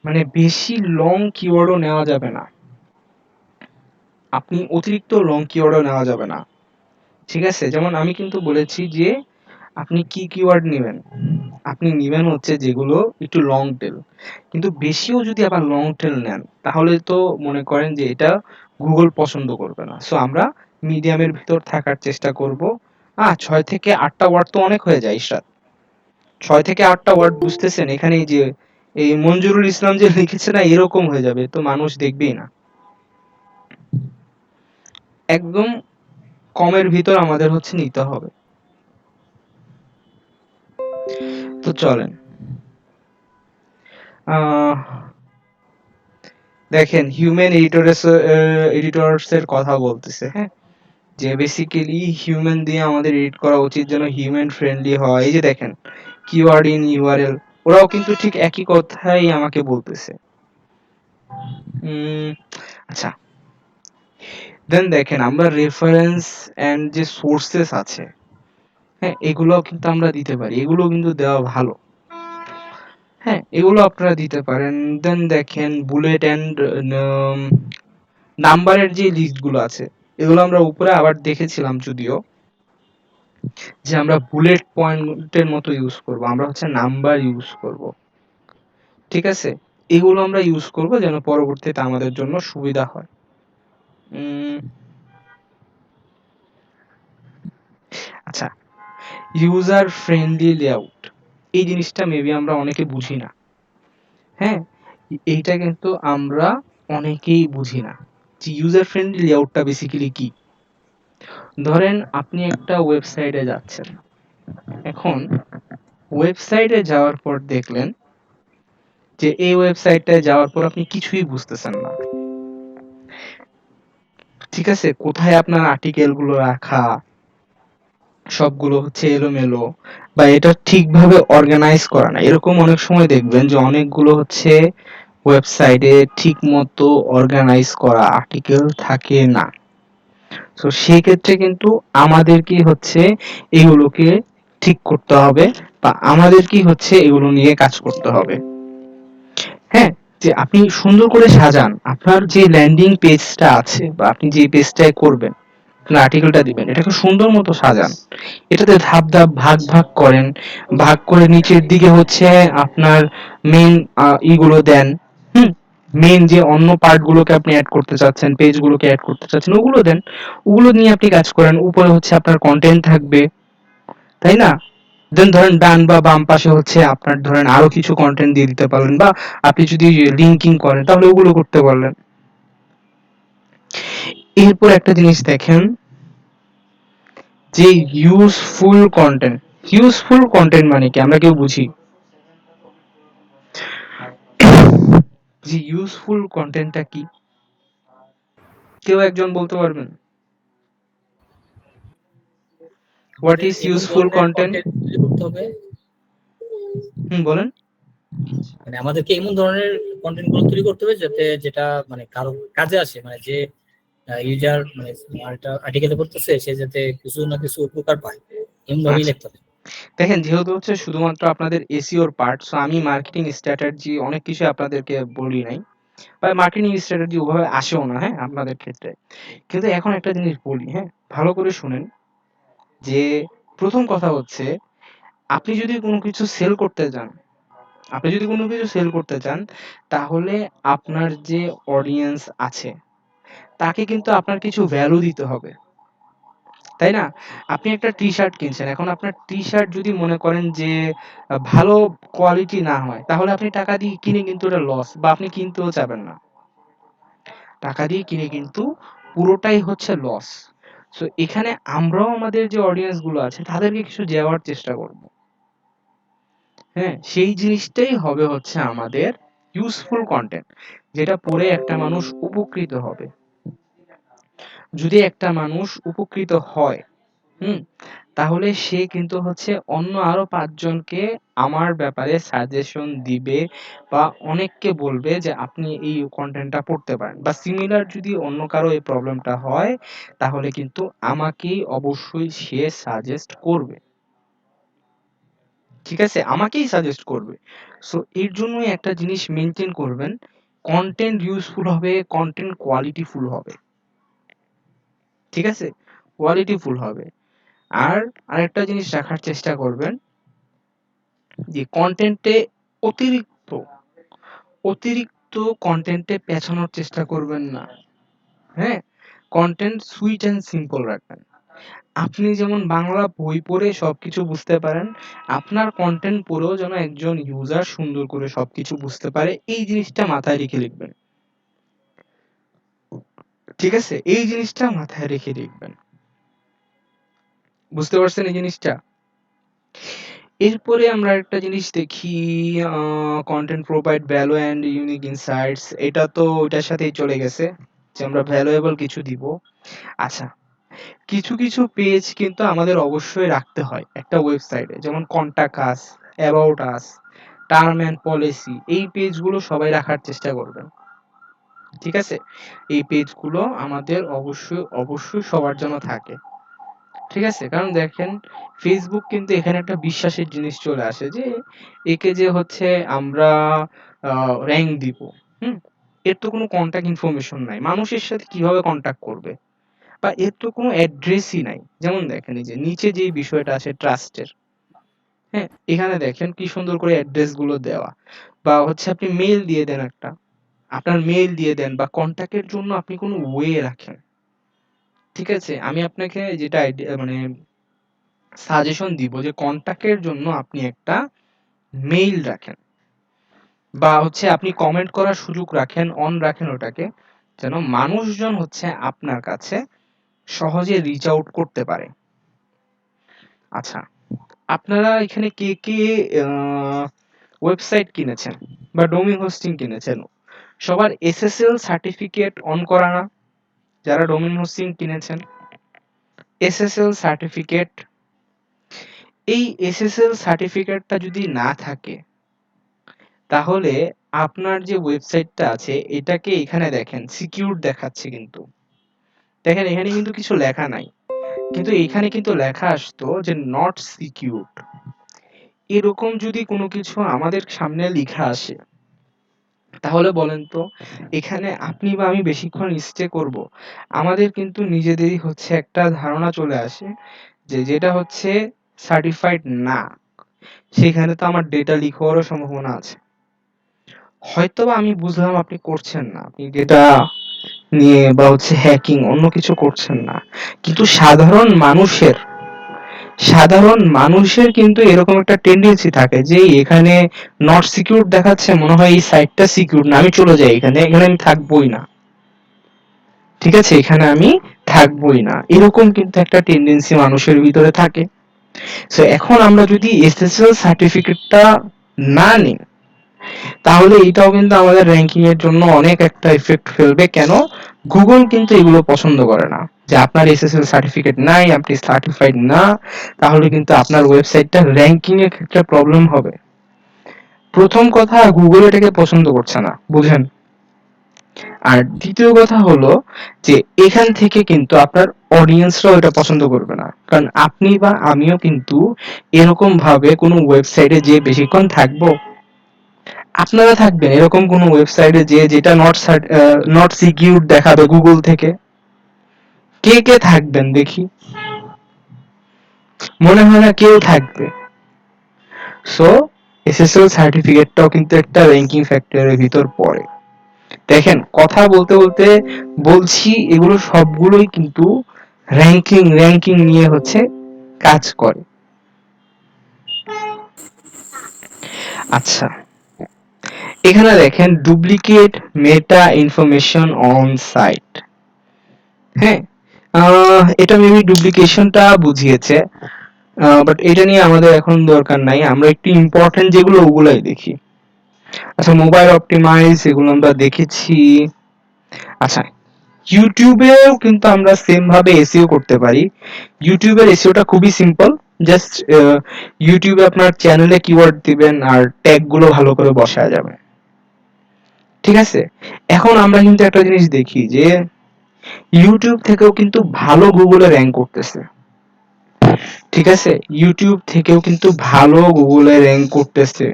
মানে বেশি লং কিওয়ার্ডও নেওয়া যাবে না, আপনি অতিরিক্ত লং কিওয়ার্ডও নেওয়া যাবে না, ঠিক আছে। যেমন আমি কিন্তু বলেছি যে আপনি কি কিওয়ার্ড নেবেন, আপনি নিবেন হচ্ছে যেগুলো একটু লং টেল, কিন্তু বেশিও যদি আবার লং টেল নেন তাহলে তো মনে করেন যে এটা গুগল পছন্দ করবে না। সো আমরা মিডিয়ামের ভিতর থাকার চেষ্টা করব। 6 থেকে 8টা ওয়ার্ড তো অনেক হয়ে যায় ইশরাত, 6 থেকে 8টা ওয়ার্ড বুঝতেছেন, এখানে এই যে এই মঞ্জুরুল ইসলাম যে লিখেছে না এরকম হয়ে যাবে, তো মানুষ দেখবেই না। একদম কমের ভিতর আমাদের হচ্ছে নিতে হবে। তো চলেন, আহ দেখেন হিউম্যান এডিটরস এর কথা বলতেছে, হ্যাঁ, যে বেসিক্যালি হিউম্যান দিয়ে আমাদের এডিট করা উচিত যেন হিউম্যান ফ্রেন্ডলি হয়। এই যে দেখেন কিওয়ার্ড ইন ইউআরএল, ওরাও কিন্তু ঠিক একই কথাই আমাকে বলতেছে। উম, আচ্ছা, দেন দেখেন আমরা রেফারেন্স এন্ড যে সোর্সেস আছে, হ্যাঁ, এগুলোও কিন্তু আমরা দিতে পারি, এগুলো কিন্তু দেওয়া ভালো। হ্যাঁ, এগুলো আপনারা দিতে পারেন। দেন দেখেন বুলেট এন্ড নাম্বারের যে লিস্ট গুলো আছে, এগুলো আমরা উপরে আবার দেখেছিলাম যদিও, যে আমরা বুলেট পয়েন্টের মতো ইউজ করব, আমরা হচ্ছে নাম্বার ইউজ করব। ঠিক আছে, এগুলো আমরা ইউজ করব যেন পরবর্তীতে আমাদের জন্য সুবিধা হয়। উম, আচ্ছা, ইউজার ফ্রেন্ডলি লেআউট, এই জিনিসটা মেবি আমরা অনেকে বুঝি না। হ্যাঁ, এইটা কিন্তু আমরা অনেকেই বুঝি না যে ইউজার ফ্রেন্ডলি লেআউটটা বেসিক্যালি কি। ধরেন আপনি একটা ওয়েবসাইটে যাচ্ছেন, এখন ওয়েবসাইটে যাওয়ার পর দেখলেন যে এই ওয়েবসাইটটায় যাওয়ার পর আপনি কিছুই বুঝতেছেন না। ঠিক আছে, কোথায় আপনার আর্টিকেল গুলো রাখা, সবগুলো হচ্ছে এলোমেলো, বা এটা ঠিকভাবে অর্গানাইজ করা না। এরকম অনেক সময় দেখবেন যে অনেকগুলো হচ্ছে ওয়েবসাইটে ঠিক মতো অর্গানাইজ করা আর্টিকেল থাকে না। তো সেই ক্ষেত্রে কিন্তু আমাদেরকে হচ্ছে এগুলোকে ঠিক করতে হবে, বা আমাদেরকেই হচ্ছে এগুলো নিয়ে কাজ করতে হবে। হ্যাঁ, যে আপনি সুন্দর করে সাজান আপনার যে ল্যান্ডিং পেজটা আছে, বা আপনি যে পেজটায় করবেন আপনার আর্টিকেলটা দিবেন, এটাকে সুন্দর মতো সাজান, এটাতে ধাপ ধাপ ভাগ ভাগ করেন, ভাগ করে নিচের দিকে হচ্ছে আপনার মেইন ইগুলো দেন। হুম, মেইন যে অন্য পার্ট গুলোকে আপনি অ্যাড করতে চাচ্ছেন, পেজ গুলোকে অ্যাড করতে চাচ্ছেন, ওগুলো দেন, ওগুলো নিয়ে আপনি কাজ করেন। উপরে হচ্ছে আপনার কন্টেন্ট থাকবে, তাই না? দেন ধরেন ডান বা বাম পাশে হচ্ছে আপনার ধরেন আরো কিছু কন্টেন্ট দিয়ে দিতে পারলেন, বা আপনি যদি লিঙ্কিং করেন তাহলে ওগুলো করতে পারলেন। এরপর একটা জিনিস দেখেন, যে ইউজফুল কন্টেন্ট। ইউজফুল কন্টেন্ট মানে কি আমরা কেউ বুঝি? যে ইউজফুল কন্টেন্টটা কি, কেউ একজন বলতে পারবেন? হোয়াট আমাদের ইজ এমন ইউজফুল ধরনের কন্টেন্ট? কন্টেন্ট তৈরি করতে হবে, হুম, বলেন। মানে আমাদেরকে এমন ধরনের কন্টেন্ট গুলো তৈরি করতে হবে যাতে যেটা মানে কারো কাজে আসে, মানে যে ইউজার মানে একটা আর্টিকেলে পড়তেছে সে যাতে কিছু না কিছু উপকার পায়, এমন ভাবেই আচ্ছা, লিখতে হবে। দেখেন যেহেতু হচ্ছে শুধুমাত্র আপনাদের এসইওর পার্ট, সো আমি মার্কেটিং স্ট্র্যাটেজি অনেক কিছু আপনাদেরকে বলি নাই, বা মার্কেটিং স্ট্র্যাটেজি ওভাবে আসেও না, হ্যাঁ, আপনাদের ক্ষেত্রে। কিন্তু এখন একটা জিনিস বলি, হ্যাঁ, ভালো করে শুনেন, যে প্রথম কথা হচ্ছে আপনি যদি কোনো কিছু সেল করতে যান, আপনি যদি কোনো কিছু সেল করতে চান, তাহলে আপনার যে অডিয়েন্স আছে তাকে কিন্তু আপনার কিছু ভ্যালু দিতে হবে, তাই না? আপনি একটা টি শার্ট কিনছেন, এখন আপনার টি শার্ট যদি মনে করেন যে ভালো কোয়ালিটি না হয়, তাহলে আপনি টাকা দিয়ে কিনে কিন্তু ওটা লস, বা আপনি কিনতেও চাবেন না। টাকা দিয়ে কিনে কিন্তু পুরোটাই হচ্ছে লস। সো এখানে আমরাও আমাদের যে অডিয়েন্স গুলো আছে তাদেরকে কিছু দেওয়ার চেষ্টা করব। হ্যাঁ, সেই জিনিসটাই হবে হচ্ছে আমাদের ইউজফুল কন্টেন্ট, যেটা পড়ে একটা মানুষ উপকৃত হবে। যদি একটা মানুষ উপকৃত হয়, হুম, তাহলে সে কিন্তু হচ্ছে অন্য আরো ৫ জনকে আমার ব্যাপারে সাজেশন দিবে, বা অনেককে বলবে যে আপনি এই কনটেন্টটা পড়তে পারেন, বা সিমিলার যদি অন্য কারো এই প্রবলেমটা হয় তাহলে কিন্তু আমাকেই অবশ্যই সে সাজেস্ট করবে। ঠিক আছে? আমাকেই সাজেস্ট করবে। সো এর জন্যই একটা জিনিস মেইনটেইন করবেন, কনটেন্ট ইউজফুল হবে, কনটেন্ট কোয়ালিটিফুল হবে। ঠিক আছে? কোয়ালিটিফুল হবে। আর আরেকটা জিনিস রাখার চেষ্টা করবেন, যে কনটেন্টে অতিরিক্ত অতিরিক্ত কনটেন্টে পেঁচানোর চেষ্টা করবেন না। হ্যাঁ, কনটেন্ট সুইট অ্যান্ড সিম্পল রাখবেন। আপনি যেমন বাংলা বই পড়ে সবকিছু বুঝতে পারেন, আপনার কনটেন্ট পড়েও যেন একজন ইউজার সুন্দর করে সবকিছু বুঝতে পারে, এই জিনিসটা মাথায় রেখে লিখবেন। ঠিক আছে, এই জিনিসটা মাথায় রেখে লিখবেন। বুঝতে পারছেন এই জিনিসটা? এরপরে আমরা একটা জিনিস দেখি, content provide value and unique insights. এটা তো ওইটার সাথেই চলে গেছে যে আমরা ভ্যালুয়েবল কিছু দিব। আচ্ছা, কিছু কিছু পেজ কিন্তু আমাদের অবশ্যই রাখতে হয় একটা ওয়েবসাইটে, যেমন contact us, about us, term and policy. এই পেজগুলো সবাই রাখার চেষ্টা করবেন, ঠিক আছে? এই পেজগুলো আমাদের অবশ্যই অবশ্যই সবার জন্য থাকে, ঠিক আছে? কারণ দেখেন, ফেসবুক কিন্তু এখানে একটা বিশ্বাসের জিনিস চলে আসে যে একে যে হচ্ছে আমরা র্যাঙ্ক দিব। হুম, এর তো কোনো কন্ট্যাক্ট ইনফরমেশন নাই, মানুষের সাথে কিভাবে কন্ট্যাক্ট করবে, বা এর তো কোনো অ্যাড্রেসই নাই। যেমন দেখেন এই যে নিচে যে বিষয়টা আছে ট্রাস্টের, হ্যাঁ, এখানে দেখেন কি সুন্দর করে অ্যাড্রেস গুলো দেওয়া, বা হচ্ছে আপনি মেল দিয়ে দেন একটা, আপনার মেল দিয়ে দেন, বা কন্ট্যাক্টের জন্য আপনি কোনো ওয়ে রাখেন, ঠিক আছে? আমি আপনাকে যেটা মানে সাজেশন দিব যে কন্ট্যাক্টের জন্য আপনি একটা মেইল রাখেন, বা হচ্ছে আপনি কমেন্ট করার সুযোগ রাখেন, অন রাখেন ওটাকে, যেন মানুষজন হচ্ছে আপনার কাছে সহজে রিচ আউট করতে পারে। আচ্ছা, আপনারা এখানে কে কে ওয়েবসাইট কিনেছেন বা ডোমেইন হোস্টিং কিনেছেন? সবার এসএসএল সার্টিফিকেট অন করা না? যারা ডোমেইন হোস্টিং কিনেছেন, এসএসএল সার্টিফিকেট, এই এসএসএল সার্টিফিকেটটা যদি না থাকে তাহলে আপনার যে ওয়েবসাইটটা আছে এটাকে এখানে দেখেন সিকিউর দেখাচ্ছে, কিন্তু দেখেন এখানে কিন্তু কিছু লেখা নাই, কিন্তু এখানে কিন্তু লেখা আসতো যে নট সিকিউরড। এরকম যদি কোনো কিছু আমাদের সামনে লেখা আসে তাহলে বলেন তো এখানে আপনি বা আমি বেশিক্ষণ স্টে করব? আমাদের কিন্তু নিজেদেরই হচ্ছে একটা ধারণা চলে আসে যে যেটা হচ্ছে সার্টিফাইড না, সেখানে তো আমার ডেটা লিক হওয়ারও সম্ভাবনা আছে। হয়তোবা আমি বুঝলাম আপনি করছেন না, আপনি ডেটা নিয়ে বা হচ্ছে হ্যাকিং অন্য কিছু করছেন না, কিন্তু সাধারণ মানুষের কিন্তু এরকম একটা টেন্ডেন্সি থাকে যে এখানে নট সিকিউর দেখাচ্ছে, মনে হয় এই সাইটটা সিকিউর না, আমি চলে যাই, এখানে এখানে আমি থাকবোই না, ঠিক আছে? এখানে আমি থাকবোই না, এরকম কিন্তু একটা টেন্ডেন্সি মানুষের ভিতরে থাকে। সো এখন আমরা যদি এসএসএল সার্টিফিকেটটা না নিই তাহলে এটাও কিন্তু আমাদের র্যাঙ্কিং এর জন্য অনেক একটা ইফেক্ট ফেলবে। কেন? গুগল কিন্তু এগুলো পছন্দ করে না, যে আপনার এসএসএল সার্টিফিকেট নাই, আপনি সার্টিফাইড না, তাহলে কিন্তু আপনার ওয়েবসাইটটা র্যাঙ্কিং এর ক্ষেত্রে প্রবলেম হবে। প্রথম কথা, গুগল এটাকে পছন্দ করছে না, বুঝেন? আর দ্বিতীয় কথা হলো যে এখান থেকে কিন্তু আপনার অডিয়েন্সরাও এটা পছন্দ করবে না, কারণ আপনি বা আমিও কিন্তু এরকম ভাবে কোনো ওয়েবসাইটে যে বেশিক্ষণ থাকবো? আপনারা থাকবেন এরকম কোন ওয়েবসাইটে যে যেটা নট সিকিউর দেখাবে গুগল থেকে? কে কে থাকবেন দেখি? মনে হয় না কেউ থাকবে। সো এসএসএল সার্টিফিকেটটাও কিন্তু একটা র্যাঙ্কিং ফ্যাক্টরের ভিতর পড়ে। দেখেন, কথা বলতে বলতে বলছি এগুলো সবগুলোই কিন্তু র্যাঙ্কিং নিয়ে হচ্ছে কাজ করে। আচ্ছা, এখানে দেখেন duplicate meta information on site. হ্যাঁ, এটা মেবি ডুপ্লিকেশনটা বুঝিয়েছে, বাট এটা নিয়ে আমাদের এখন দরকার নাই, আমরা একটু ইম্পর্টেন্ট যেগুলো ওগুলাই দেখি। আচ্ছা, মোবাইল অপটিমাইজ এগুলো আমরা দেখেছি। আচ্ছা, ইউটিউবেও কিন্তু আমরা সেম ভাবে এসইও করতে পারি। ইউটিউবের এসইওটা খুবই সিম্পল, জাস্ট ইউটিউবে আপনার চ্যানেলে কিওয়ার্ড দিবেন আর ট্যাগ গুলো ভালো করে বসায় যাবে, ঠিক আছে? এখন আমরা কিন্তু একটা জিনিস দেখি যে ইউটিউব থেকেও কিন্তু ভালো গুগলে র্যাঙ্ক করতেছে, ঠিক আছে? ইউটিউব থেকেও কিন্তু ভালো গুগলে র্যাঙ্ক করতেছে।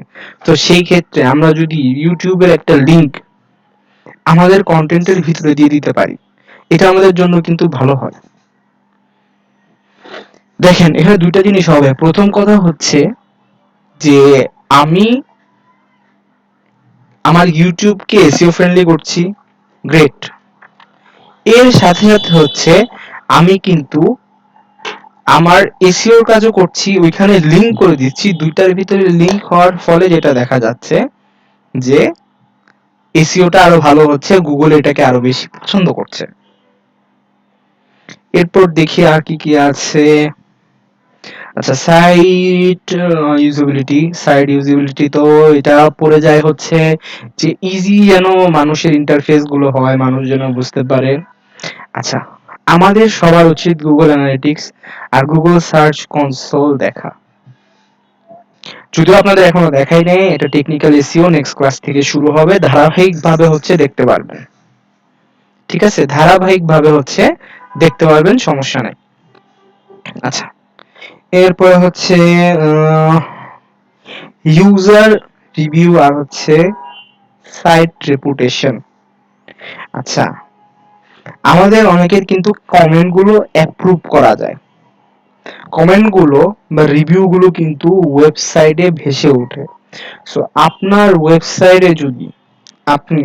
তো সেই ক্ষেত্রে আমরা যদি ইউটিউবের একটা লিংক আমাদের কন্টেন্টের ভিতরে দিয়ে দিতে পারি, এটা আমাদের জন্য কিন্তু ভালো হয়। দেখেন, এখানে দুইটা জিনিস হবে। প্রথম কথা হচ্ছে যে আমি আমার ইউটিউবকে এসইও ফ্রেন্ডলি করছি, গ্রেট। এর সাথে সাথে হচ্ছে আমি কিন্তু আমার এসইওর কাজও করছি, ওইখানে লিংক করে দিচ্ছি। দুইটার ভিতরে লিংক হওয়ার ফলে যেটা দেখা যাচ্ছে যে এসইওটা আরো ভালো হচ্ছে, গুগল এটাকে আরো বেশি পছন্দ করছে। এরপর দেখি আর কি কি আছে। আচ্ছা, সাইট ইউজিবিলিটি তো এটা পড়ে যায় হচ্ছে যে ইজি যেন মানুষের ইন্টারফেস গুলো হয়, মানুষ যেন বুঝতে পারে। আচ্ছা, আমাদের সবার উচিত গুগল অ্যানালিটিক্স আর গুগল সার্চ কনসোল দেখা। যদিও আপনাদের এখনো দেখাই নেই, এটা টেকনিক্যাল এসইও নেক্সট ক্লাস থেকে শুরু হবে, ধারাবাহিকভাবে হচ্ছে দেখতে পারবেন। ঠিক আছে, ধারাবাহিকভাবে হচ্ছে দেখতে পারবেন, সমস্যা নাই। আচ্ছা, এরপরে হচ্ছে ইউজার রিভিউ আর হচ্ছে সাইট রেপুটেশন। আচ্ছা, আমাদের অনেকের কিন্তু কমেন্ট গুলো অ্যাপ্রুভ করা যায়, কমেন্ট গুলো বা রিভিউ গুলো কিন্তু ওয়েবসাইটে ভেসে ওঠে। সো আপনার ওয়েবসাইটে যদি আপনি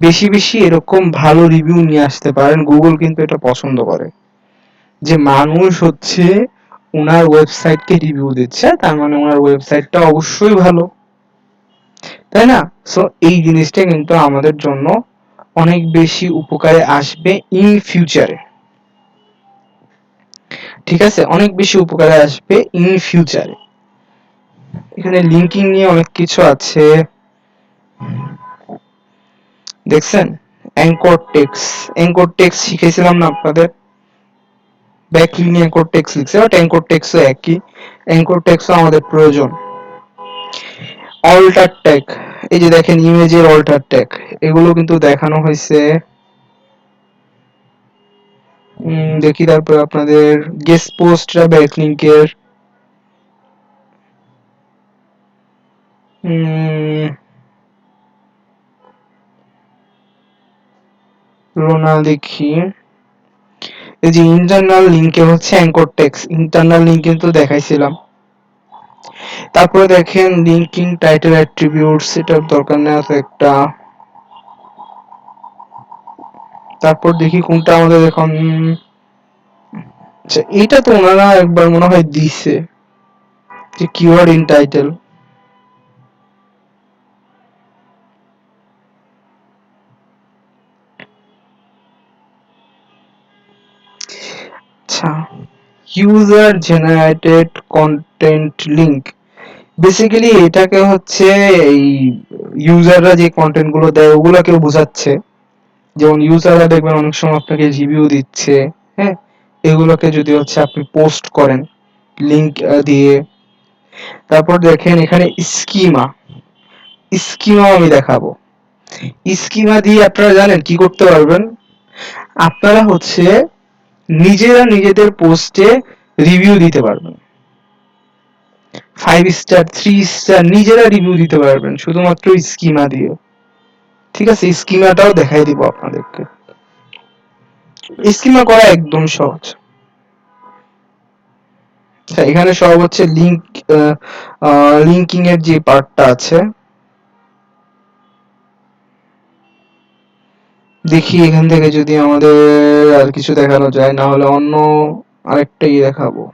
বেশি বেশি এরকম ভালো রিভিউ নিয়ে আসতে পারেন, গুগল কিন্তু এটা পছন্দ করে যে মানুষ হচ্ছে ওনার ওয়েবসাইটকে রিভিউ দিচ্ছে, তার মানে ওনার ওয়েবসাইটটা অবশ্যই ভালো, তাই না? সো এই জিনিসটা কিন্তু আমাদের জন্য অনেক বেশি উপকারে আসবে ইন ফিউচারে। ঠিক আছে, অনেক বেশি উপকারে আসবে ইন ফিউচারে। এখানে লিঙ্কিং নিয়ে অনেক কিছু আছে, দেখছেন? অ্যাঙ্কর টেক্স শিখেছিলাম না আপনাদের, ব্যাকলিং অ্যাঙ্কর টেক্স লিখছে, বাট অ্যাঙ্কর টেক্সও একই, অ্যাঙ্কর টেক্সও আমাদের প্রয়োজন। অল্টার ট্যাগ, এই যে দেখেন ইমেজের অল্টার ট্যাগ, এগুলো কিন্তু দেখানো হয়েছে। দেখি তারপর আপনাদের গেস্ট পোস্টরা ব্যাকলিংকের, রোনা দেখি, এই যে ইন্টারনাল লিংকে হচ্ছে অ্যাঙ্কর টেক্স, ইন্টারনাল লিংক কিন্তু দেখাইছিলাম। তারপরে দেখেন লিঙ্কিং টাইটেল অ্যাট্রিবিউটস, এটার দরকার নেই এত একটা। তারপর দেখি কোনটা আমাদের এখন, আচ্ছা এটা তো ওনারা একবার মনে হয় দিছে, যে কিওয়ার্ড ইন টাইটেল। আচ্ছা, user generated content link, basically এটাকে হচ্ছে এই ইউজাররা যে কন্টেন্ট গুলো দেয় ওগুলোকে বোঝাচ্ছে। যেমন ইউজাররা দেখবেন অনেক সময় আপনাকে রিভিউ দিচ্ছে, হ্যাঁ, এগুলোকে যদি হচ্ছে আপনি পোস্ট করেন লিংক দিয়ে। তারপর দেখেন এখানে স্কিমা, স্কিমা আমি দেখাবো। স্কিমা দিয়ে আপনারা জানেন কি করতে পারবেন, আপনারা হচ্ছে নিজেরা নিজেদের পোস্টে রিভিউ দিতে পারবেন, 5 স্টার 3 স্টার নিজেরা রিভিউ দিতে পারবেন শুধুমাত্র স্কিমা দিয়ে। ঠিক আছে, স্কিমাটাও দেখাই দিব আপনাদেরকে। স্কিমা করা একদম সহজ। এখানে সব হচ্ছে লিঙ্কিং এর যে পার্টটা আছে, দেখি এখান থেকে যদি আমাদের আর কিছু দেখানো যায়, না হলে অন্য আরেকটাই দেখাবো।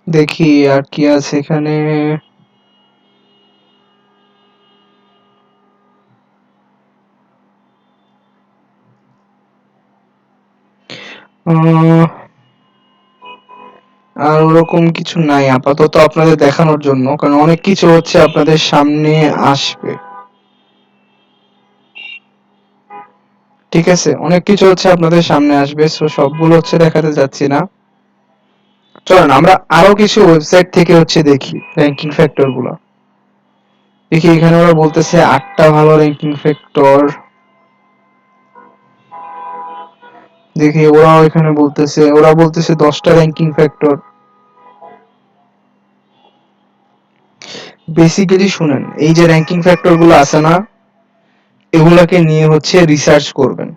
দেখি আর কি আছে এখানে। আর ওরকম কিছু নাই আপাতত আপনাদের দেখানোর জন্য, কারণ অনেক কিছু হচ্ছে আপনাদের সামনে আসবে। ঠিক আছে, অনেক কিছু হচ্ছে আপনাদের সামনে আসবে, সো সবগুলো হচ্ছে দেখাতে যাচ্ছি না। চলেন আমরা আরো কিছু ওয়েবসাইট থেকে হচ্ছে দেখি র্যাঙ্কিং ফ্যাক্টর গুলো। দেখি এখানে ওরা বলতেছে 8টা ভালো র্যাঙ্কিং ফ্যাক্টর, দেখি ওরাও এখানে বলতেছে, ওরা বলতেছে 10টা র্যাঙ্কিং ফ্যাক্টর। বেসিক্যালি শুনেন, এই যে র্যাঙ্কিং ফ্যাক্টর গুলো আছে না, এগুলাকে নিয়ে হচ্ছে রিসার্চ করবেন।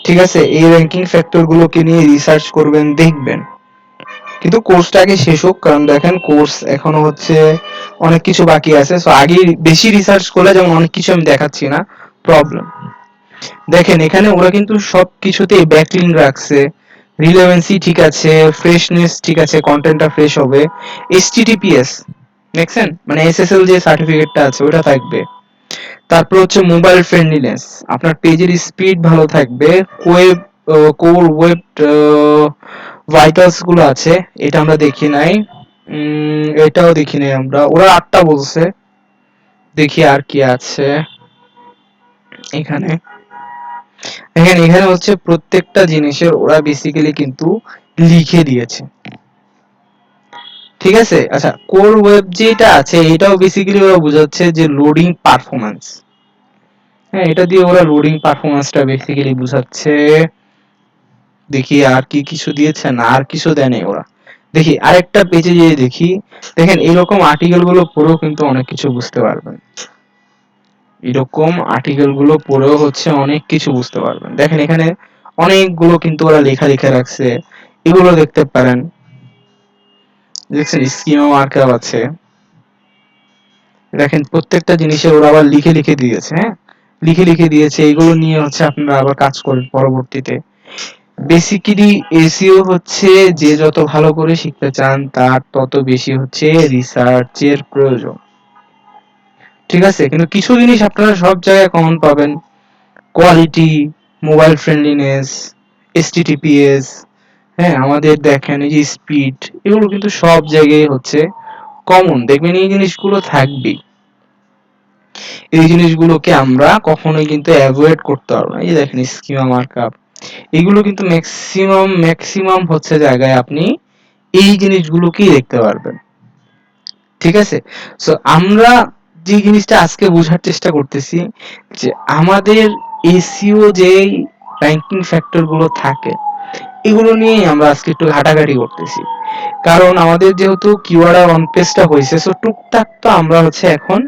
ঠিক আছে, এই র্যাঙ্কিং ফ্যাক্টর গুলোকে নিয়ে রিসার্চ করবেন, দেখবেন। কিন্তু কোর্সটা আগে শেষ হোক, কারণ দেখেন কোর্স এখনো হচ্ছে অনেক কিছু বাকি আছে, সো আগে বেশি রিসার্চ করলে যেমন অনেক কিছু আমি দেখাচ্ছি না, প্রবলেম। দেখেন এখানে ওরা কিন্তু সবকিছুতেই ব্যাকলিং রাখছে, রিলেভেন্সি ঠিক আছে, ফ্রেশনেস ঠিক আছে, কন্টেন্টটা ফ্রেশ হবে, এইচটিটিপিএস দেখছেন, মানে এসএসএল যে সার্টিফিকেটটা আছে ওটা থাকবে। তারপর হচ্ছে মোবাইল ফ্রেন্ডলিনেস, আপনার পেজের স্পিড ভালো থাকবে, ওয়েব কোর ওয়েব ভাইটালস গুলো আছে, এটা আমরা দেখি নাই। এটাও দেখি নাই আমরা, ওরা 8টা বলছে। দেখি আর কি আছে এখানে। এখানে হচ্ছে প্রত্যেকটা জিনিসের ওরা বেসিক্যালি কিন্তু লিখে দিয়েছে, ঠিক আছে। আচ্ছা, কোর ওয়েব যেটা আছে এটাও বেসিক্যালি ওরা বোঝাচ্ছে যে লোডিং পারফরম্যান্স। হ্যাঁ, এটা দিয়ে ওরা লোডিং পারফরম্যান্সটা বেসিক্যালি বোঝাচ্ছে। দেখি আর কি কিছু দিয়েছে, না আর কিছু দেয় নাই ওরা। দেখি আরেকটা পেজে গিয়ে দেখি, দেখেন এরকম আর্টিকেল গুলো পড়েও কিন্তু অনেক কিছু বুঝতে পারবেন। এরকম আর্টিকেল গুলো পড়েও হচ্ছে অনেক কিছু বুঝতে পারবেন। দেখেন এখানে অনেকগুলো কিন্তু ওরা লেখা লিখে রাখছে, এগুলো দেখতে পারেন। দেখছেন স্কিমা মার্কআপ আছে, দেখেন প্রত্যেকটা জিনিসের ওরা আবার লিখে লিখে দিয়েছে। হ্যাঁ, লিখে লিখে দিয়েছে, এগুলো নিয়ে হচ্ছে আপনারা আবার কাজ করেন পরবর্তীতে। বেসিক্যালি এসইও হচ্ছে যে যত ভালো করে শিখতে চান তার তত বেশি হচ্ছে রিসার্চের প্রয়োজন, ঠিক আছে। কিন্তু কিছু জিনিস আপনারা সব জায়গায় কমন পাবেন, কোয়ালিটি, মোবাইল ফ্রেন্ডলিনেস, এসটিটিপিএস, হ্যাঁ আমাদের দেখেন এই যে স্পিড, এগুলো কিন্তু সব জায়গায় হচ্ছে কমন, দেখবেন এই জিনিসগুলো থাকবেই। এই জিনিসগুলোকে আমরা কখনোই কিন্তু অ্যাভয়েড করতে পারবো না। এই যে দেখেন স্কিমা মার্কআপ, এগুলো কিন্তু ম্যাক্সিমাম হচ্ছে জায়গায় আপনি এই জিনিসগুলোকেই দেখতে পারবেন, ঠিক আছে। সো আমরা যে জিনিসটা আজকে বোঝার চেষ্টা করতেছি যে আমাদের এসইও যে র্যাঙ্কিং ফ্যাক্টর গুলো থাকে এগুলো নিয়েই আমরা আজকে একটু ঘাটাঘাটি করতেছি। কারণ আমাদের যেহেতু কিওয়ার্ড আর অন পেজটা হয়েছে, সো টুকটাক তো আমরা হচ্ছে এখন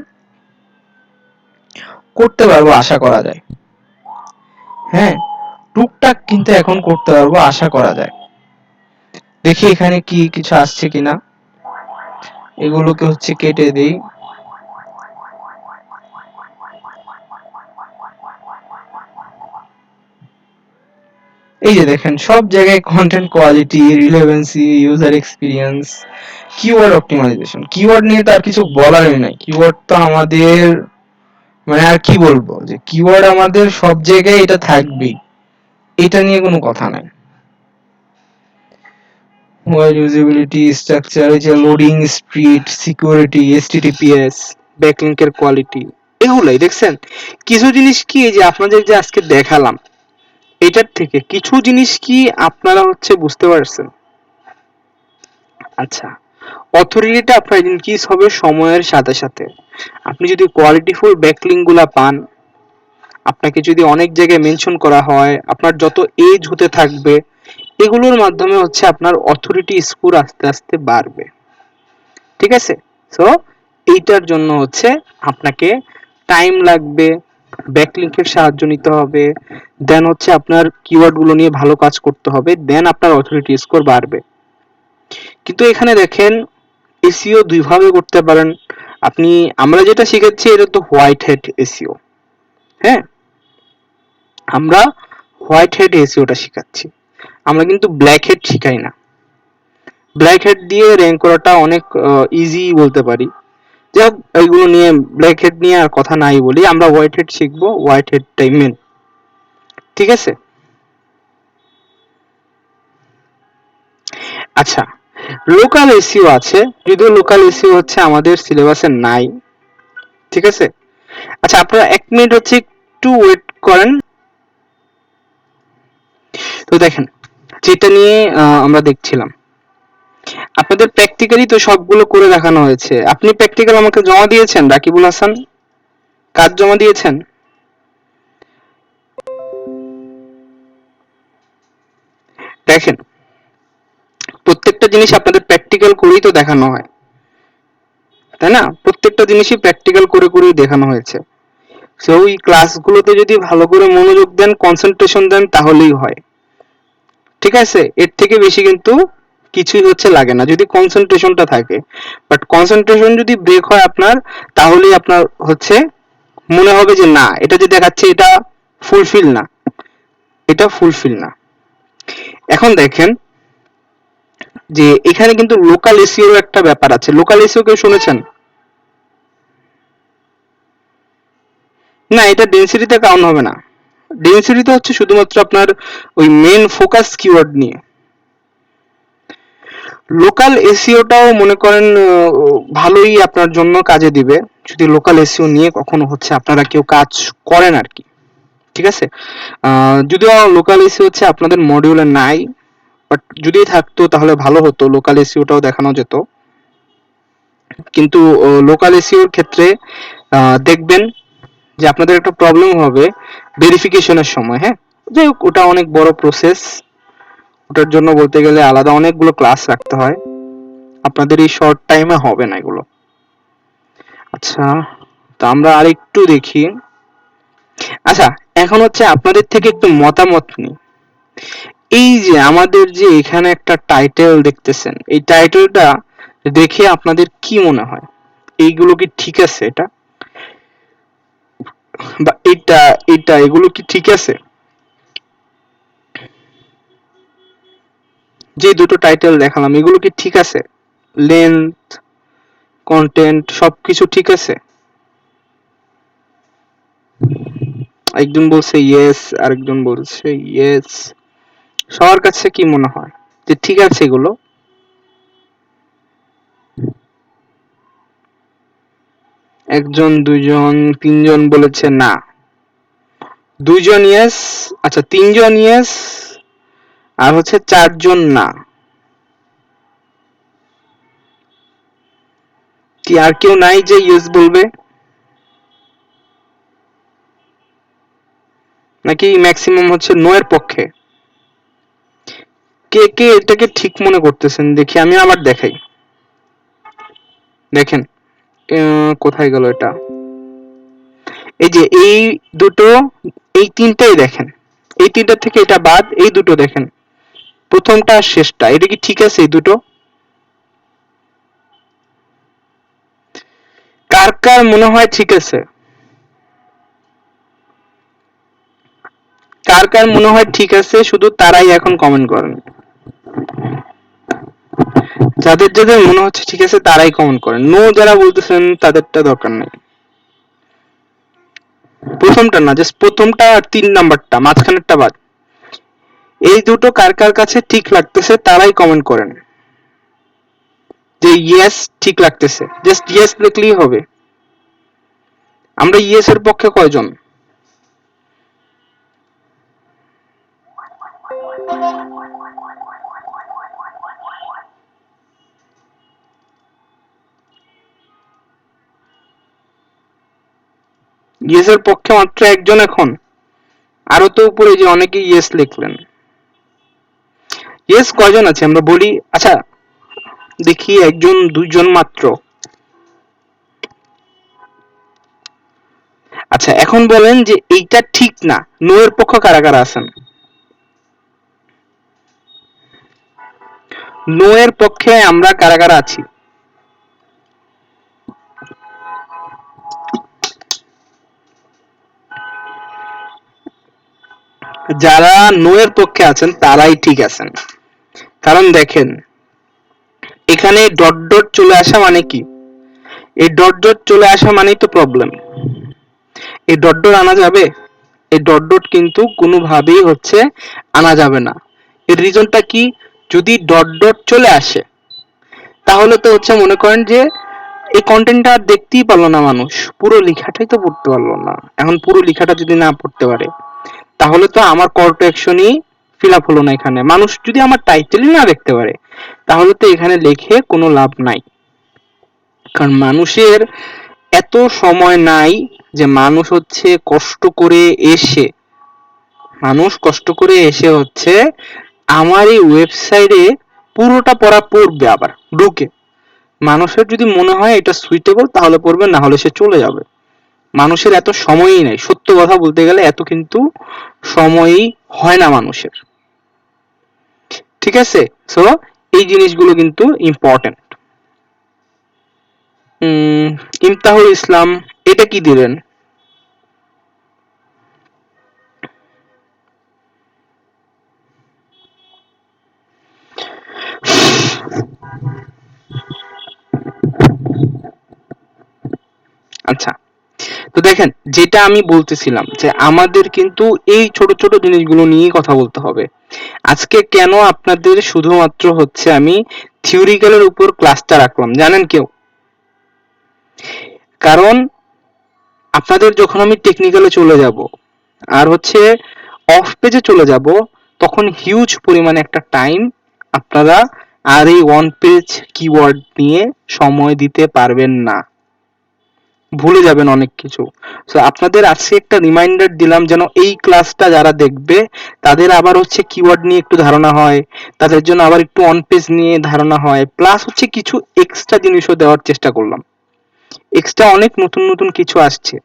করতে পারবো আশা করা যায়। হ্যাঁ, টুকটাক কিন্তু এখন করতে পারবো আশা করা যায়। দেখি এখানে কি কিছু আসছে কিনা, এগুলোকে হচ্ছে কেটে দেই। এই যে দেখেন সব জায়গায় content quality, relevancy, user experience, keyword optimisation. Keyword নিয়ে তো আর কিছু বলারই নাই, কিওয়ার্ড তো আমাদের মানে আর কি বলবো, যে কিওয়ার্ড আমাদের সব জায়গায় এটা থাকবেই, এটা নিয়ে কোনো কথা নাই। ওয়েল ইউজিবিলিটি, স্ট্রাকচার, এই যে লোডিং স্পিড, সিকিউরিটি, এসটিটিপিএস, ব্যাকলিংকের কোয়ালিটি, এগুলাই দেখছেন। কিছু জিনিস কি এই যে আপনাদের যে আজকে দেখালাম এটার থেকে কিছু জিনিস কি আপনারা হচ্ছে বুঝতে পারছেন। আচ্ছা, অথরিটিটা আপনার ইনক্রিজ হবে সময়ের সাথে সাথে। আপনি যদি কোয়ালিটিফুল ব্যাকলিং গুলা পান, আপনাকে যদি অনেক জায়গায় মেনশন করা হয়, আপনার যত এজ হতে থাকবে, এগুলোর মাধ্যমে হচ্ছে আপনার অথরিটি স্কোর আস্তে আস্তে বাড়বে, ঠিক আছে। সো এইটার জন্য হচ্ছে আপনাকে টাইম লাগবে, ব্যাকলিংকের সাহায্য নিতে হবে, দেন হচ্ছে আপনার কিওয়ার্ড গুলো নিয়ে ভালো কাজ করতে হবে, দেন আপনার অথরিটি স্কোর বাড়বে। কিন্তু এখানে দেখেন এসইও দুই ভাবে করতে পারেন আপনি। আমরা যেটা শিখেছি এটা তো হোয়াইট হেড এসইও। হ্যাঁ, আমরা হোয়াইট হেড এসইওটা শিখাচ্ছি, আমরা কিন্তু ব্ল্যাক হেড শিখাই না। ব্ল্যাক হেড দিয়ে র্যাঙ্ক করাটা অনেক ইজি বলতে পারি। যাই হোক, এইগুলো নিয়ে ব্ল্যাক হেড নিয়ে আর কথা নাই বলি, আমরা হোয়াইট হেড শিখবো, হোয়াইট হেডটাই মেন, ঠিক আছে। আচ্ছা, লোকাল এসইও আছে, যদিও লোকাল এসইও হচ্ছে আমাদের সিলেবাসে নাই, ঠিক আছে। আচ্ছা, আপনারা 1 মিনিট হচ্ছে একটু ওয়েট করেন। তো দেখেন যেটা নিয়ে আমরা দেখছিলাম, আপনাদের প্র্যাকটিক্যালি তো সবগুলো করে দেখানো হয়েছে। আপনি প্র্যাকটিক্যাল আমাকে জমা দিয়েছেন রাকিবুল হাসান, কাজ জমা দিয়েছেন? দেখেন প্রত্যেকটা জিনিস আপনাদের প্র্যাকটিক্যাল করেই তো দেখানো হয়, তাই না? প্রত্যেকটা জিনিসই প্র্যাকটিক্যাল করে করেই দেখানো হয়েছে। সো ওই ক্লাসগুলোতে যদি ভালো করে মনোযোগ দেন, কনসেন্ট্রেশন দেন, তাহলেই হয়, ঠিক আছে। এর থেকে বেশি কিন্তু কিছুই হচ্ছে লাগে না যদি কনসেন্ট্রেশনটা থাকে। বাট কনসেন্ট্রেশন যদি ব্রেক হয় আপনার, তাহলেই আপনার হচ্ছে মনে হবে যে না, এটা যে দেখাচ্ছে এটা ফুলফিল না, এটা ফুলফিল না। এখন দেখেন যে এখানে কিন্তু লোকাল এসইও একটা ব্যাপার আছে। লোকাল এসইও কেউ শুনেছেন? না, এটা ডেনসিটিতে কাউন্ট হবে না। ডেনসিটিতে হচ্ছে শুধুমাত্র আপনার ওই মেন ফোকাস কিওয়ার্ড নিয়ে। লোকাল এসইওটাও মনে করেন ভালোই আপনার জন্য কাজে দিবে, যদি লোকাল এসইও নিয়ে কখনো হচ্ছে আপনারা কেউ কাজ করেন আর কি। ঠিক আছে, যদিও লোকাল এসইও হচ্ছে আপনাদের মডিউলে নাই, বাট যদি থাকতো তাহলে ভালো হতো, লোকাল এসইওটাও দেখানো যেত। কিন্তু লোকাল এসইওর ক্ষেত্রে দেখবেন যে আপনাদের একটা প্রবলেম হবে ভেরিফিকেশনের সময়। হ্যাঁ, যাই হোক, ওটা অনেক বড় প্রসেস, ওটার জন্য বলতে গেলে আলাদা অনেকগুলো ক্লাস রাখতে হয়, আপনাদের এই শর্ট টাইমে হবে না এগুলো। আচ্ছা, তো আমরা আরেকটু দেখি। আচ্ছা, এখন হচ্ছে আপনাদের থেকে একটু মতামত নিই। এই যে আমাদের যে এখানে একটা টাইটেল দেখতেছেন, এই টাইটেলটা দেখে আপনাদের কি মনে হয়? এইগুলো কি ঠিক আছে? এটা বা এটা এটা এগুলো কি ঠিক আছে? যে দুটো টাইটেল দেখালাম এগুলো কি ঠিক আছে? লেন্থ, কন্টেন্ট সবকিছু ঠিক আছে? একজন বলছে ইয়েস, আরেকজন বলছে ইয়েস। সবার কাছে কি মনে হয় যে ঠিক আছে এগুলো? একজন, দুইজন, তিনজন বলেছে না। দুইজন ইয়েস, আচ্ছা তিনজন ইয়েস, আর হচ্ছে চারজন না। কি আর কেউ নাই যে ইয়েস বলবে? নাকি ম্যাক্সিমাম হচ্ছে নো এর পক্ষে? কে কে এটাকে ঠিক মনে করতেছেন দেখি, আমি আবার দেখাই। দেখেন কোথায় গেল এটা, এই যে এই দুটো, এই তিনটাই দেখেন, এই তিনটা থেকে এটা বাদ, এই দুটো দেখেন, প্রথমটা আর শেষটা, এটা কি ঠিক আছে? এই দুটো কার কার মনে হয় ঠিক আছে? কার কার মনে হয় ঠিক আছে শুধু তারাই এখন কমেন্ট করেন। যাদের যাদের মনে হচ্ছে ঠিক আছে তারাই কমেন্ট করেন, নো যারা বলতেছেন তাদেরটা দরকার নেই। প্রথমটা না, জাস্ট প্রথমটা আর 3 নাম্বারটা, মাঝখানেরটা বাদ। এই দুটো কার কার কাছে ঠিক লাগতেছে তারাই কমেন্ট করেন যে ইয়েস ঠিক লাগতেছে, জাস্ট ইয়েস লিখলেই হবে। আমরা ইয়েস এর পক্ষে কয়জন? ইয়েস এর পক্ষে মাত্র একজন এখন, আরো তো উপরে যে অনেকে ইয়েস লিখলেন। ইয়েস কয়জন আছে আমরা বলি? আচ্ছা দেখি, একজন, দুইজন মাত্র। আচ্ছা এখন বলেন যে এইটা ঠিক না, নো এর পক্ষ কারা কারা আছেন? নো এর পক্ষে আমরা কারা কারা আছি? যারা নো এর পক্ষে আছেন তারাই ঠিক আছেন, কারণ দেখেন এখানে ডট ডট চলে আসা মানে কি? এই ডট ডট চলে আসা মানেই তো প্রবলেম। এই ডট ডট আনা যাবে? এই ডট ডট কিন্তু কোনোভাবেই হচ্ছে আনা যাবে না। এর রিজনটা কি? যদি ডট ডট চলে আসে তাহলে তো হচ্ছে মনে করেন যে এই কন্টেন্টটা আর দেখতেই পারলো না মানুষ, পুরো লেখাটাই তো পড়তে পারলো না। এখন পুরো লেখাটা যদি না পড়তে পারে তাহলে তো আমার কল টু অ্যাকশনই ফিল আপ হলো না। এখানে মানুষ যদি আমার টাইটেলই না দেখতে পারে তাহলে তো এখানে লিখে কোনো লাভ নাই। কারণ মানুষের এত সময় নাই যে মানুষ হচ্ছে কষ্ট করে এসে, মানুষ কষ্ট করে এসে হচ্ছে আমার এই ওয়েবসাইটে পুরোটা পড়া পড়বে, আবার ঢুকে মানুষের যদি মনে হয় এটা সুইটেবল তাহলে পড়বে, না হলে সে চলে যাবে। মানুষের এত সময়ই নেই, সত্য কথা বলতে গেলে এত কিন্তু সময়ই হয় না মানুষের। ঠিক আছে, সো এই জিনিসগুলো কিন্তু ইম্পর্টেন্ট। ইমতাহুল ইসলাম, এটা কি দিলেন? আচ্ছা, তো দেখেন, যেটা আমি বলতেছিলাম যে আমাদের কিন্তু এই ছোট ছোট জিনিসগুলো নিয়েই কথা বলতে হবে। আজকে কেন আপনাদের শুধুমাত্র হচ্ছে আমি থিওরিক্যালের উপর ক্লাসটা রাখলাম জানেন কেউ? কারণ আপনাদের যখন আমি টেকনিক্যালে চলে যাব আর হচ্ছে অফ পেজে চলে যাব, তখন হিউজ পরিমাণে একটা টাইম আপনারা আর এই ওয়ান পেজ কিওয়ার্ড নিয়ে সময় দিতে পারবেন না, ভুলে যাবেন অনেক কিছু। সো আপনাদের আজকে একটা রিমাইন্ডার দিলাম যেন এই ক্লাসটা যারা দেখবে তাদের আবার হচ্ছে কিওয়ার্ড নিয়ে একটু ধারণা হয়, তাদের জন্য আবার একটু অন পেজ নিয়ে ধারণা হয়, প্লাস হচ্ছে কিছু এক্সট্রা জিনিসও দেওয়ার চেষ্টা করলাম। এক্সট্রা অনেক নতুন নতুন কিছু আসছে,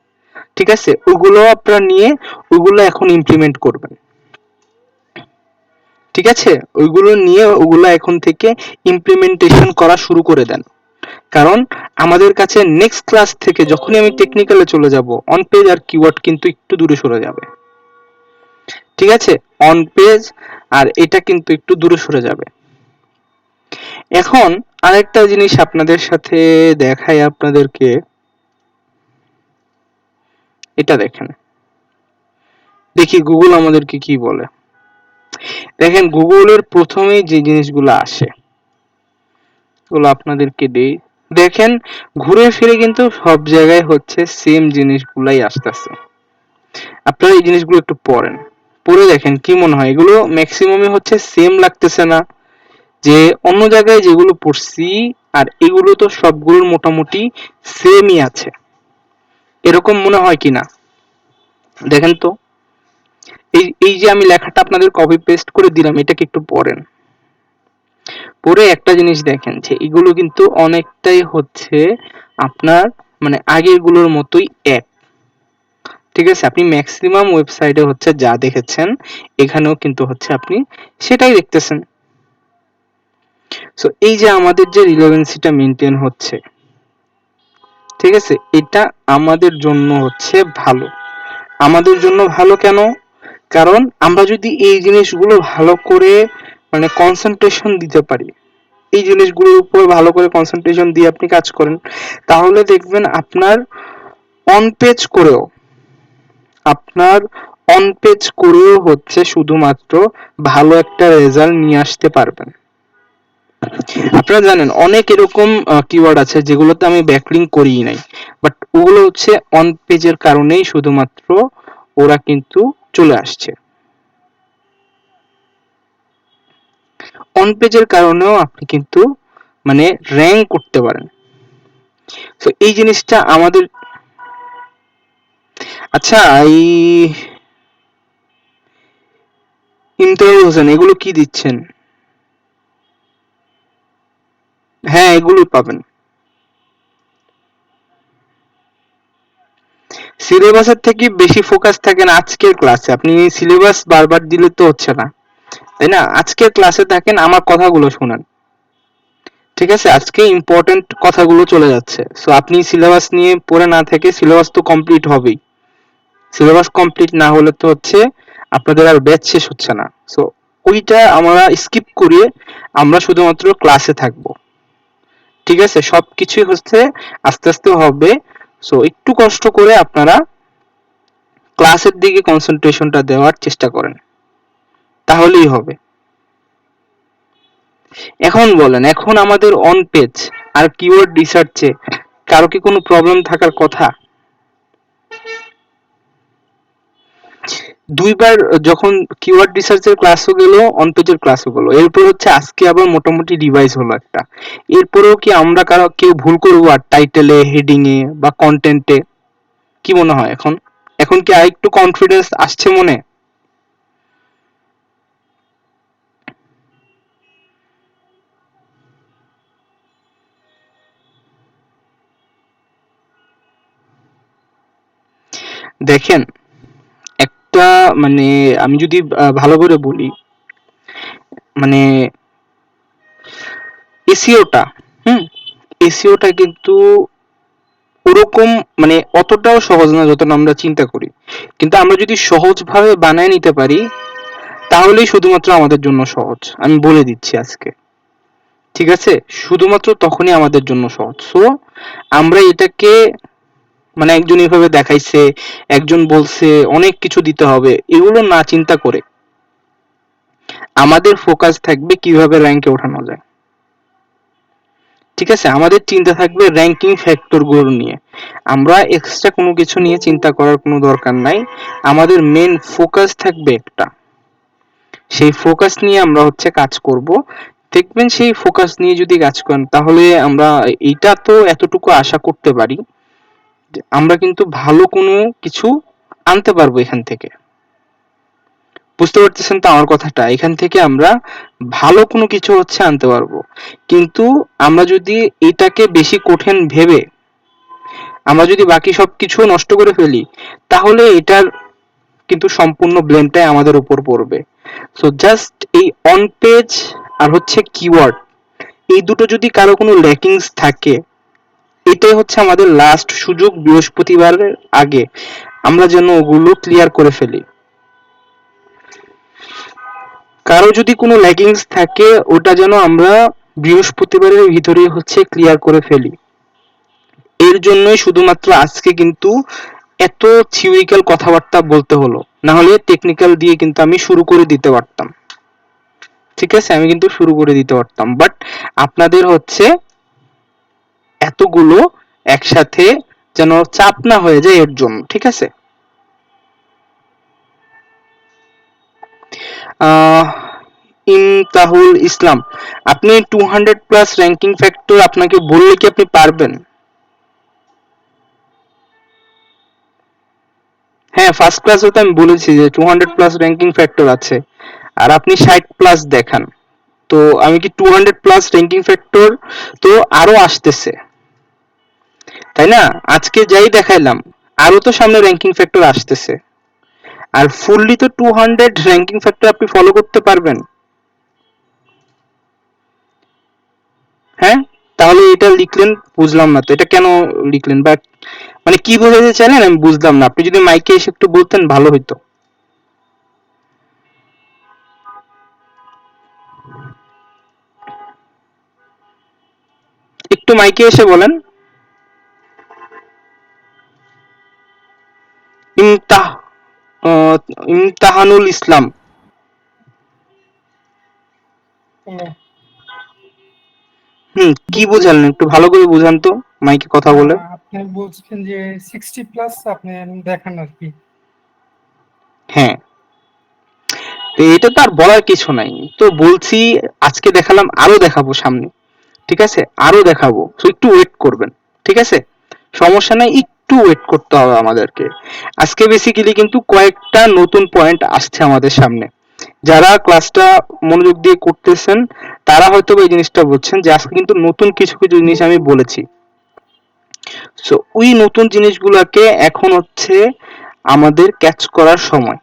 ঠিক আছে? ওগুলো আপনারা নিয়ে ওগুলো এখন ইমপ্লিমেন্ট করবেন, ঠিক আছে? ওইগুলো নিয়ে ওগুলো এখন থেকে ইমপ্লিমেন্টেশন করা শুরু করে দেন। কারণ আমাদের কাছে নেক্সট ক্লাস থেকে যখনই আমি টেকনিক্যালে চলে যাব, অন পেজ আর কিওয়ার্ড কিন্তু একটু দূরে সরে যাবে, ঠিক আছে? অন পেজ আর এটা কিন্তু একটু দূরে সরে যাবে। এখন আরেকটা জিনিস আপনাদের সাথে দেখাই আপনাদেরকে, এটা দেখেন, দেখি গুগল আমাদেরকে কি বলে। দেখেন গুগলের প্রথমেই যে জিনিসগুলো আসে ওগুলো আপনাদেরকে দেই। দেখেন ঘুরে ফিরে কিন্তু সব জায়গায় হচ্ছে সেম জিনিসগুলাই আসতেছে। আপনারা এই জিনিসগুলো একটু পড়েন, পড়ে দেখেন কি মনে হয়, এগুলো ম্যাক্সিমামই হচ্ছে সেম লাগতেছে না? যে অন্য জায়গায় যেগুলো পড়ছি আর এগুলো তো সবগুলোর মোটামুটি সেমই আছে, এরকম মনে হয় কিনা দেখেন তো। এই এই যে আমি লেখাটা আপনাদের কপি পেস্ট করে দিলাম, এটাকে একটু পড়েন, পরে একটা জিনিস দেখেন যে এগুলো কিন্তু অনেকটাই হচ্ছে আপনার মানে আগের গুলোর মতোই এক, ঠিক আছে? আপনি ম্যাক্সিমাম ওয়েবসাইটে হচ্ছে যা দেখেছেন এখানেও কিন্তু হচ্ছে আপনি সেটাই দেখতেছেন। সো এই যে আমাদের যে রিলেভেন্সিটা মেনটেন হচ্ছে, ঠিক আছে, এটা আমাদের জন্য হচ্ছে ভালো। আমাদের জন্য ভালো কেন? কারণ আমরা যদি এই জিনিসগুলো ভালো করে মানে কনসেন্ট্রেশন দিতে পারি, এই জিনিসগুলোর উপর ভালো করে কনসেন্ট্রেশন দিয়ে আপনি কাজ করেন, তাহলে দেখবেন আপনার অন পেজ করেও আপনার অন পেজ করেও হচ্ছে শুধুমাত্র ভালো একটা রেজাল্ট নিয়ে আসতে পারবেন। আপনারা জানেন অনেক এরকম কিওয়ার্ড আছে যেগুলোতে আমি ব্যাকলিংক করিই নাই, বাট ওগুলো হচ্ছে অন পেজের কারণেই শুধুমাত্র ওরা কিন্তু চলে আসছে। অন পেজের কারণেও আপনি কিন্তু মানে র‍্যাঙ্ক করতে পারেন। তো এই জিনিসটা আমাদের, আচ্ছা এই ইমতিয়াজ হোসেন এগুলো কি দিচ্ছেন? হ্যাঁ এগুলোই পাবেন। সিলেবাসের থেকে বেশি ফোকাস থাকেন আজকের ক্লাসে, আপনি সিলেবাস বারবার দিলে তো হচ্ছে না, তাই না? আজকের ক্লাসে থাকেন, আমার কথাগুলো শুনেন, ঠিক আছে? আজকে ইম্পর্টেন্ট কথাগুলো চলে যাচ্ছে। সো আপনি সিলেবাস নিয়ে পড়ে না থেকে, সিলেবাস তো কমপ্লিট হবেই, সিলেবাস কমপ্লিট না হলে তো হচ্ছে আপনাদের আর ব্যাচ শেষ হচ্ছে না। সো ওইটা আমরা স্কিপ করিয়ে আমরা শুধুমাত্র ক্লাসে থাকবো, ঠিক আছে? সবকিছুই হচ্ছে আস্তে আস্তে হবে। সো একটু কষ্ট করে আপনারা ক্লাসের দিকে কনসেন্ট্রেশনটা দেওয়ার চেষ্টা করেন, তাহলেই হবে। এখন বলেন, এখন আমাদের অন পেজ আর কিওয়ার্ড রিসার্চে কারো কি কোনো প্রবলেম থাকার কথা? দুইবার যখন কিওয়ার্ড রিসার্চের ক্লাসও গেল, অন পেজের ক্লাসও গেল, এরপর হচ্ছে আজকে আবার মোটামুটি রিভাইজ হলো একটা। এরপরেও কি আমরা কারো কেউ ভুল করবো আর টাইটেলে, হেডিং এ বা কন্টেন্টে? কি মনে হয় এখন? এখন কি আরেকটু কনফিডেন্স আসছে মনে? দেখেন একটা মানে আমি যদি ভালো করে বলি, মানে এসইওটা, হুম, এসইওটা কিন্তু ওরকম মানে অতটাও সহজ না যতটা আমরা চিন্তা করি, কিন্তু আমরা যদি সহজভাবে বানায় নিতে পারি তাহলেই শুধুমাত্র আমাদের জন্য সহজ, আমি বলে দিচ্ছি আজকে, ঠিক আছে? শুধুমাত্র তখনই আমাদের জন্য সহজ। সো আমরা এটাকে মানে একজন এভাবে দেখাইছে, একজন বলছে অনেক কিছু দিতে হবে, এগুলো না চিন্তা করে আমাদের ফোকাস থাকবে কিভাবে র্যাঙ্কে ওঠানো যায়। ঠিক আছে, আমাদের চিন্তা থাকবে র্যাঙ্কিং ফ্যাক্টর গুলো নিয়ে। আমরা এক্সট্রা কোনো কিছু নিয়ে চিন্তা করার কোনো দরকার নাই। আমাদের মেন ফোকাস থাকবে একটা, সেই ফোকাস নিয়ে আমরা হচ্ছে কাজ করব। দেখবেন সেই ফোকাস নিয়ে যদি কাজ করেন তাহলে আমরা এইটা তো এতটুকু আশা করতে পারি যে আমরা কিন্তু ভালো কোনো কিছু আনতে পারবো এখান থেকে। বুঝতে পারতেছেন তো আমার কথাটা? এখান থেকে আমরা ভালো কোনো কিছু হচ্ছে আনতে পারবো। কিন্তু আমরা যদি এটাকে বেশি কঠিন ভেবে আমরা যদি বাকি সবকিছু নষ্ট করে ফেলি, তাহলে এটার কিন্তু সম্পূর্ণ ব্লেমটাই আমাদের উপর পড়বে। সো জাস্ট এই অন পেজ আর হচ্ছে কিওয়ার্ড, এই দুটো যদি কারো কোনো ল্যাকিংস থাকে, এটাই হচ্ছে আমাদের লাস্ট সুযোগ বৃহস্পতিবারের আগে আমরা যেন ওগুলো ক্লিয়ার করে ফেলি। কারো যদি কোনো ল্যাকিংস থাকে ওটা যেন আমরা বৃহস্পতিবারের ভিতরে হচ্ছে ক্লিয়ার করে ফেলি। এর জন্যই শুধুমাত্র আজকে কিন্তু এত থিওরিক্যাল কথাবার্তা বলতে হলো, না হলে টেকনিক্যাল দিয়ে কিন্তু আমি শুরু করে দিতে পারতাম। ঠিক আছে, আমি কিন্তু শুরু করে দিতে পারতাম, বাট আপনাদের হচ্ছে এতগুলো একসাথে যেন চাপ না হয়ে যায় এর জন্য। ঠিক আছে, আহ ইমতাহুল ইসলাম, আপনি 200 প্লাস র্যাঙ্কিং ফ্যাক্টর আপনাকে বললে কি আপনি পারবেন? হ্যাঁ, ফার্স্ট ক্লাসে তো আমি বলেছি যে 200 প্লাস র্যাঙ্কিং ফ্যাক্টর আছে, আর আপনি 60 প্লাস দেখান। তো আমি কি 200 প্লাস র্যাঙ্কিং ফ্যাক্টর তো আরো আসতেছে, তাই না? আজকে যাই দেখাইলাম আরো তো সামনে র্যাঙ্কিং ফ্যাক্টর আসতেছে, আর ফুললি তো 200 র্যাঙ্কিং ফ্যাক্টর আপনি ফলো করতে পারবেন। হ্যাঁ, তাহলে এটা লিখলেন বুঝলাম না তো, এটা কেন লিখলেন? বাট মানে কি বোঝাতে চাইলেন আমি বুঝলাম না, আপনি যদি মাইকে এসে একটু বলতেন ভালো হইতো। একটু মাইকে এসে বলেন। ইমতাহ আহ, ইমতাহানুল ইসলাম। কি বোঝালেন একটু ভালো করে বুঝান তো মাইকে কথা বলে। আপনি বলছেন যে 60 প্লাস আপনি দেখান আর কি। হ্যাঁ, তো এটা তো আর বলার কিছু নাই, তো বলছি আজকে দেখালাম, আরো দেখাবো সামনে। ঠিক আছে, আরো দেখাবো, তো একটু ওয়েট করবেন। ঠিক আছে, সমস্যা নাই, একটু ওয়েট করতে হবে আমাদেরকে। আজকে বেসিক্যালি কিন্তু কয়েকটা নতুন পয়েন্ট আসছে আমাদের সামনে। যারা ক্লাসটা মনোযোগ দিয়ে করতেছেন তারা হয়তো এই জিনিসটা বুঝছেন যে আজকে কিন্তু নতুন কিছু কিছু জিনিস আমি বলেছি। সো ওই নতুন জিনিসগুলোকে এখন হচ্ছে আমাদের ক্যাচ করার সময়,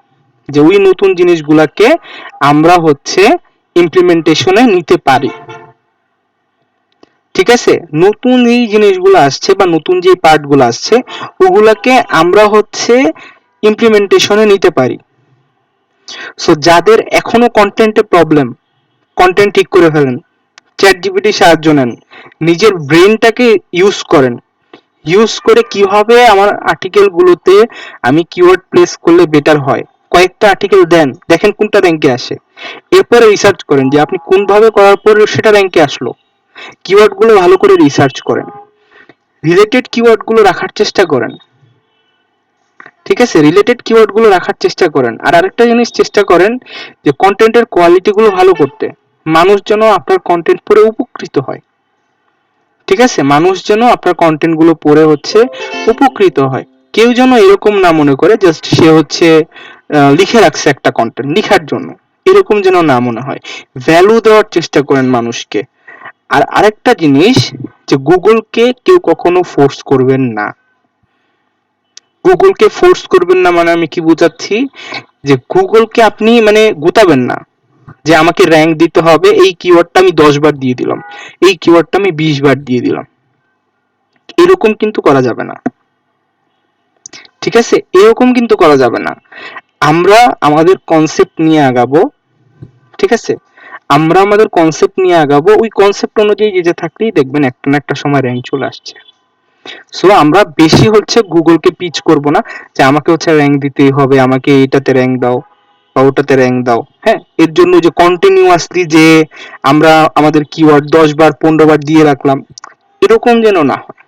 যে ওই নতুন জিনিসগুলোকে আমরা হচ্ছে ইমপ্লিমেন্টেশনে নিতে পারি। ঠিক আছে, নতুন এই জিনিসগুলো আসছে বা নতুন যে পার্টগুলো আসছে ওগুলাকে আমরা হচ্ছে ইমপ্লিমেন্টেশনে নিতে পারি। সো যাদের এখনো কন্টেন্টে প্রবলেম, কন্টেন্ট ঠিক করে ফেলেন, চ্যাট জিপিটি সাহায্য নেন, নিজের ব্রেনটাকে ইউজ করেন, ইউজ করে কিভাবে আমার আর্টিকেল গুলোতে আমি কিওয়ার্ড প্লেস করলে বেটার হয়, কয়েকটা আর্টিকেল দেন, দেখেন কোনটা র্যাঙ্কে আসে, এরপরে রিসার্চ করেন যে আপনি কোনভাবে করার পরে সেটা র্যাঙ্কে আসলো। কিওয়ার্ড গুলো ভালো করে রিসার্চ করেন, রিলেটেড কিওয়ার্ড গুলো রাখার চেষ্টা করেন। ঠিক আছে, রিলেটেড কিওয়ার্ড গুলো রাখার চেষ্টা করেন। আর আরেকটা জিনিস চেষ্টা করেন যে কন্টেন্টের কোয়ালিটি গুলো ভালো করতে, মানুষ যেন আপনার কন্টেন্ট পড়ে উপকৃত হয়। ঠিক আছে, মানুষ যেন আপনার কন্টেন্ট গুলো পড়ে হচ্ছে উপকৃত হয়। কেউ যেন এরকম না মনে করে জাস্ট সে হচ্ছে লিখে রাখছে একটা কন্টেন্ট লিখার জন্য, এরকম যেন না মনে হয়। ভ্যালু দেওয়ার চেষ্টা করেন মানুষকে। আর আরেকটা জিনিস, যে গুগলকে কেউ কখনো ফোর্স করবেন না। গুগলকে ফোর্স করবেন না মানে আমি কি বোঝাচ্ছি, যে গুগলকে আপনি মানে গুতাবেন না যে আমাকে র্যাঙ্ক দিতে হবে, এই কিওয়ার্ডটা আমি 10 বার দিয়ে দিলাম, এই কিওয়ার্ডটা আমি 20 বার দিয়ে দিলাম, এরকম কিন্তু করা যাবে না। ঠিক আছে, এরকম কিন্তু করা যাবে না। আমরা আমাদের কনসেপ্ট নিয়ে আগাবো। ঠিক আছে, আমরা আমাদের কনসেপ্ট নিয়ে আগাবো, ওই কনসেপ্ট অনুযায়ী যেতে থাকলেই দেখবেন একটা না একটা সময় র্যাঙ্ক চলে আসছে। সো আমরা বেশি হচ্ছে গুগলকে পিচ করব না যে আমাকে হচ্ছে র্যাঙ্ক দিতেই হবে, আমাকে এইটাতে র্যাঙ্ক দাও বা ওটাতে র্যাঙ্ক দাও। হ্যাঁ, এর জন্য যে কন্টিনিউয়াসলি যে আমরা আমাদের কিওয়ার্ড 10 বার 15 বার দিয়ে রাখলাম, এরকম যেন না হয়।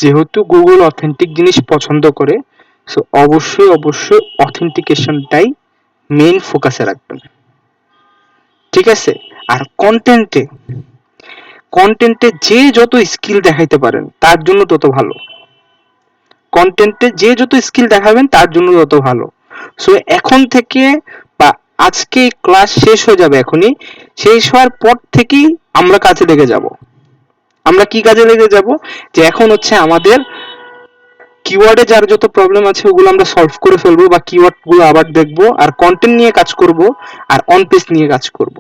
যেহেতু গুগল অথেন্টিক জিনিস পছন্দ করে, সো অবশ্যই অবশ্যই অথেন্টিকেশনটাই মেইন ফোকাসে রাখবেন, ঠিক আছে? আর কন্টেন্টে কন্টেন্টে যে যত স্কিল দেখাইতে পারেন তার জন্য তত ভালো। কন্টেন্টে যে যত স্কিল দেখাবেন তার জন্য তত ভালো। সো এখন থেকে বা আজকে ক্লাস শেষ হয়ে যাবে, এখনই শেষ হওয়ার পর থেকেই আমরা কাজে লেগে যাব। আমরা কি কাজে লেগে যাব? যে এখন হচ্ছে আমাদের কিওয়ার্ডে যার যত প্রবলেম আছে ওগুলো আমরা সলভ করে ফেলবো, বা কিওয়ার্ড গুলো আবার দেখবো, আর কন্টেন্ট নিয়ে কাজ করব, আর অন পেজ নিয়ে কাজ করব।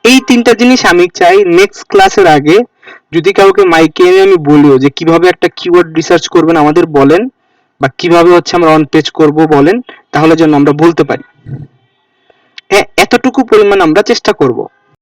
এই তিনটা জিনিস আমি চাই নেক্সট ক্লাসের আগে যদি কাউকে মাইকে এনে আমি বলিও যে কিভাবে একটা কিওয়ার্ড রিসার্চ করবেন আমাদের বলেন, বা কিভাবে হচ্ছে আমরা অন পেজ করব বলেন, তাহলে যেন আমরা বলতে পারি। হ্যাঁ, এতটুকু পরিমাণ আমরা চেষ্টা করব।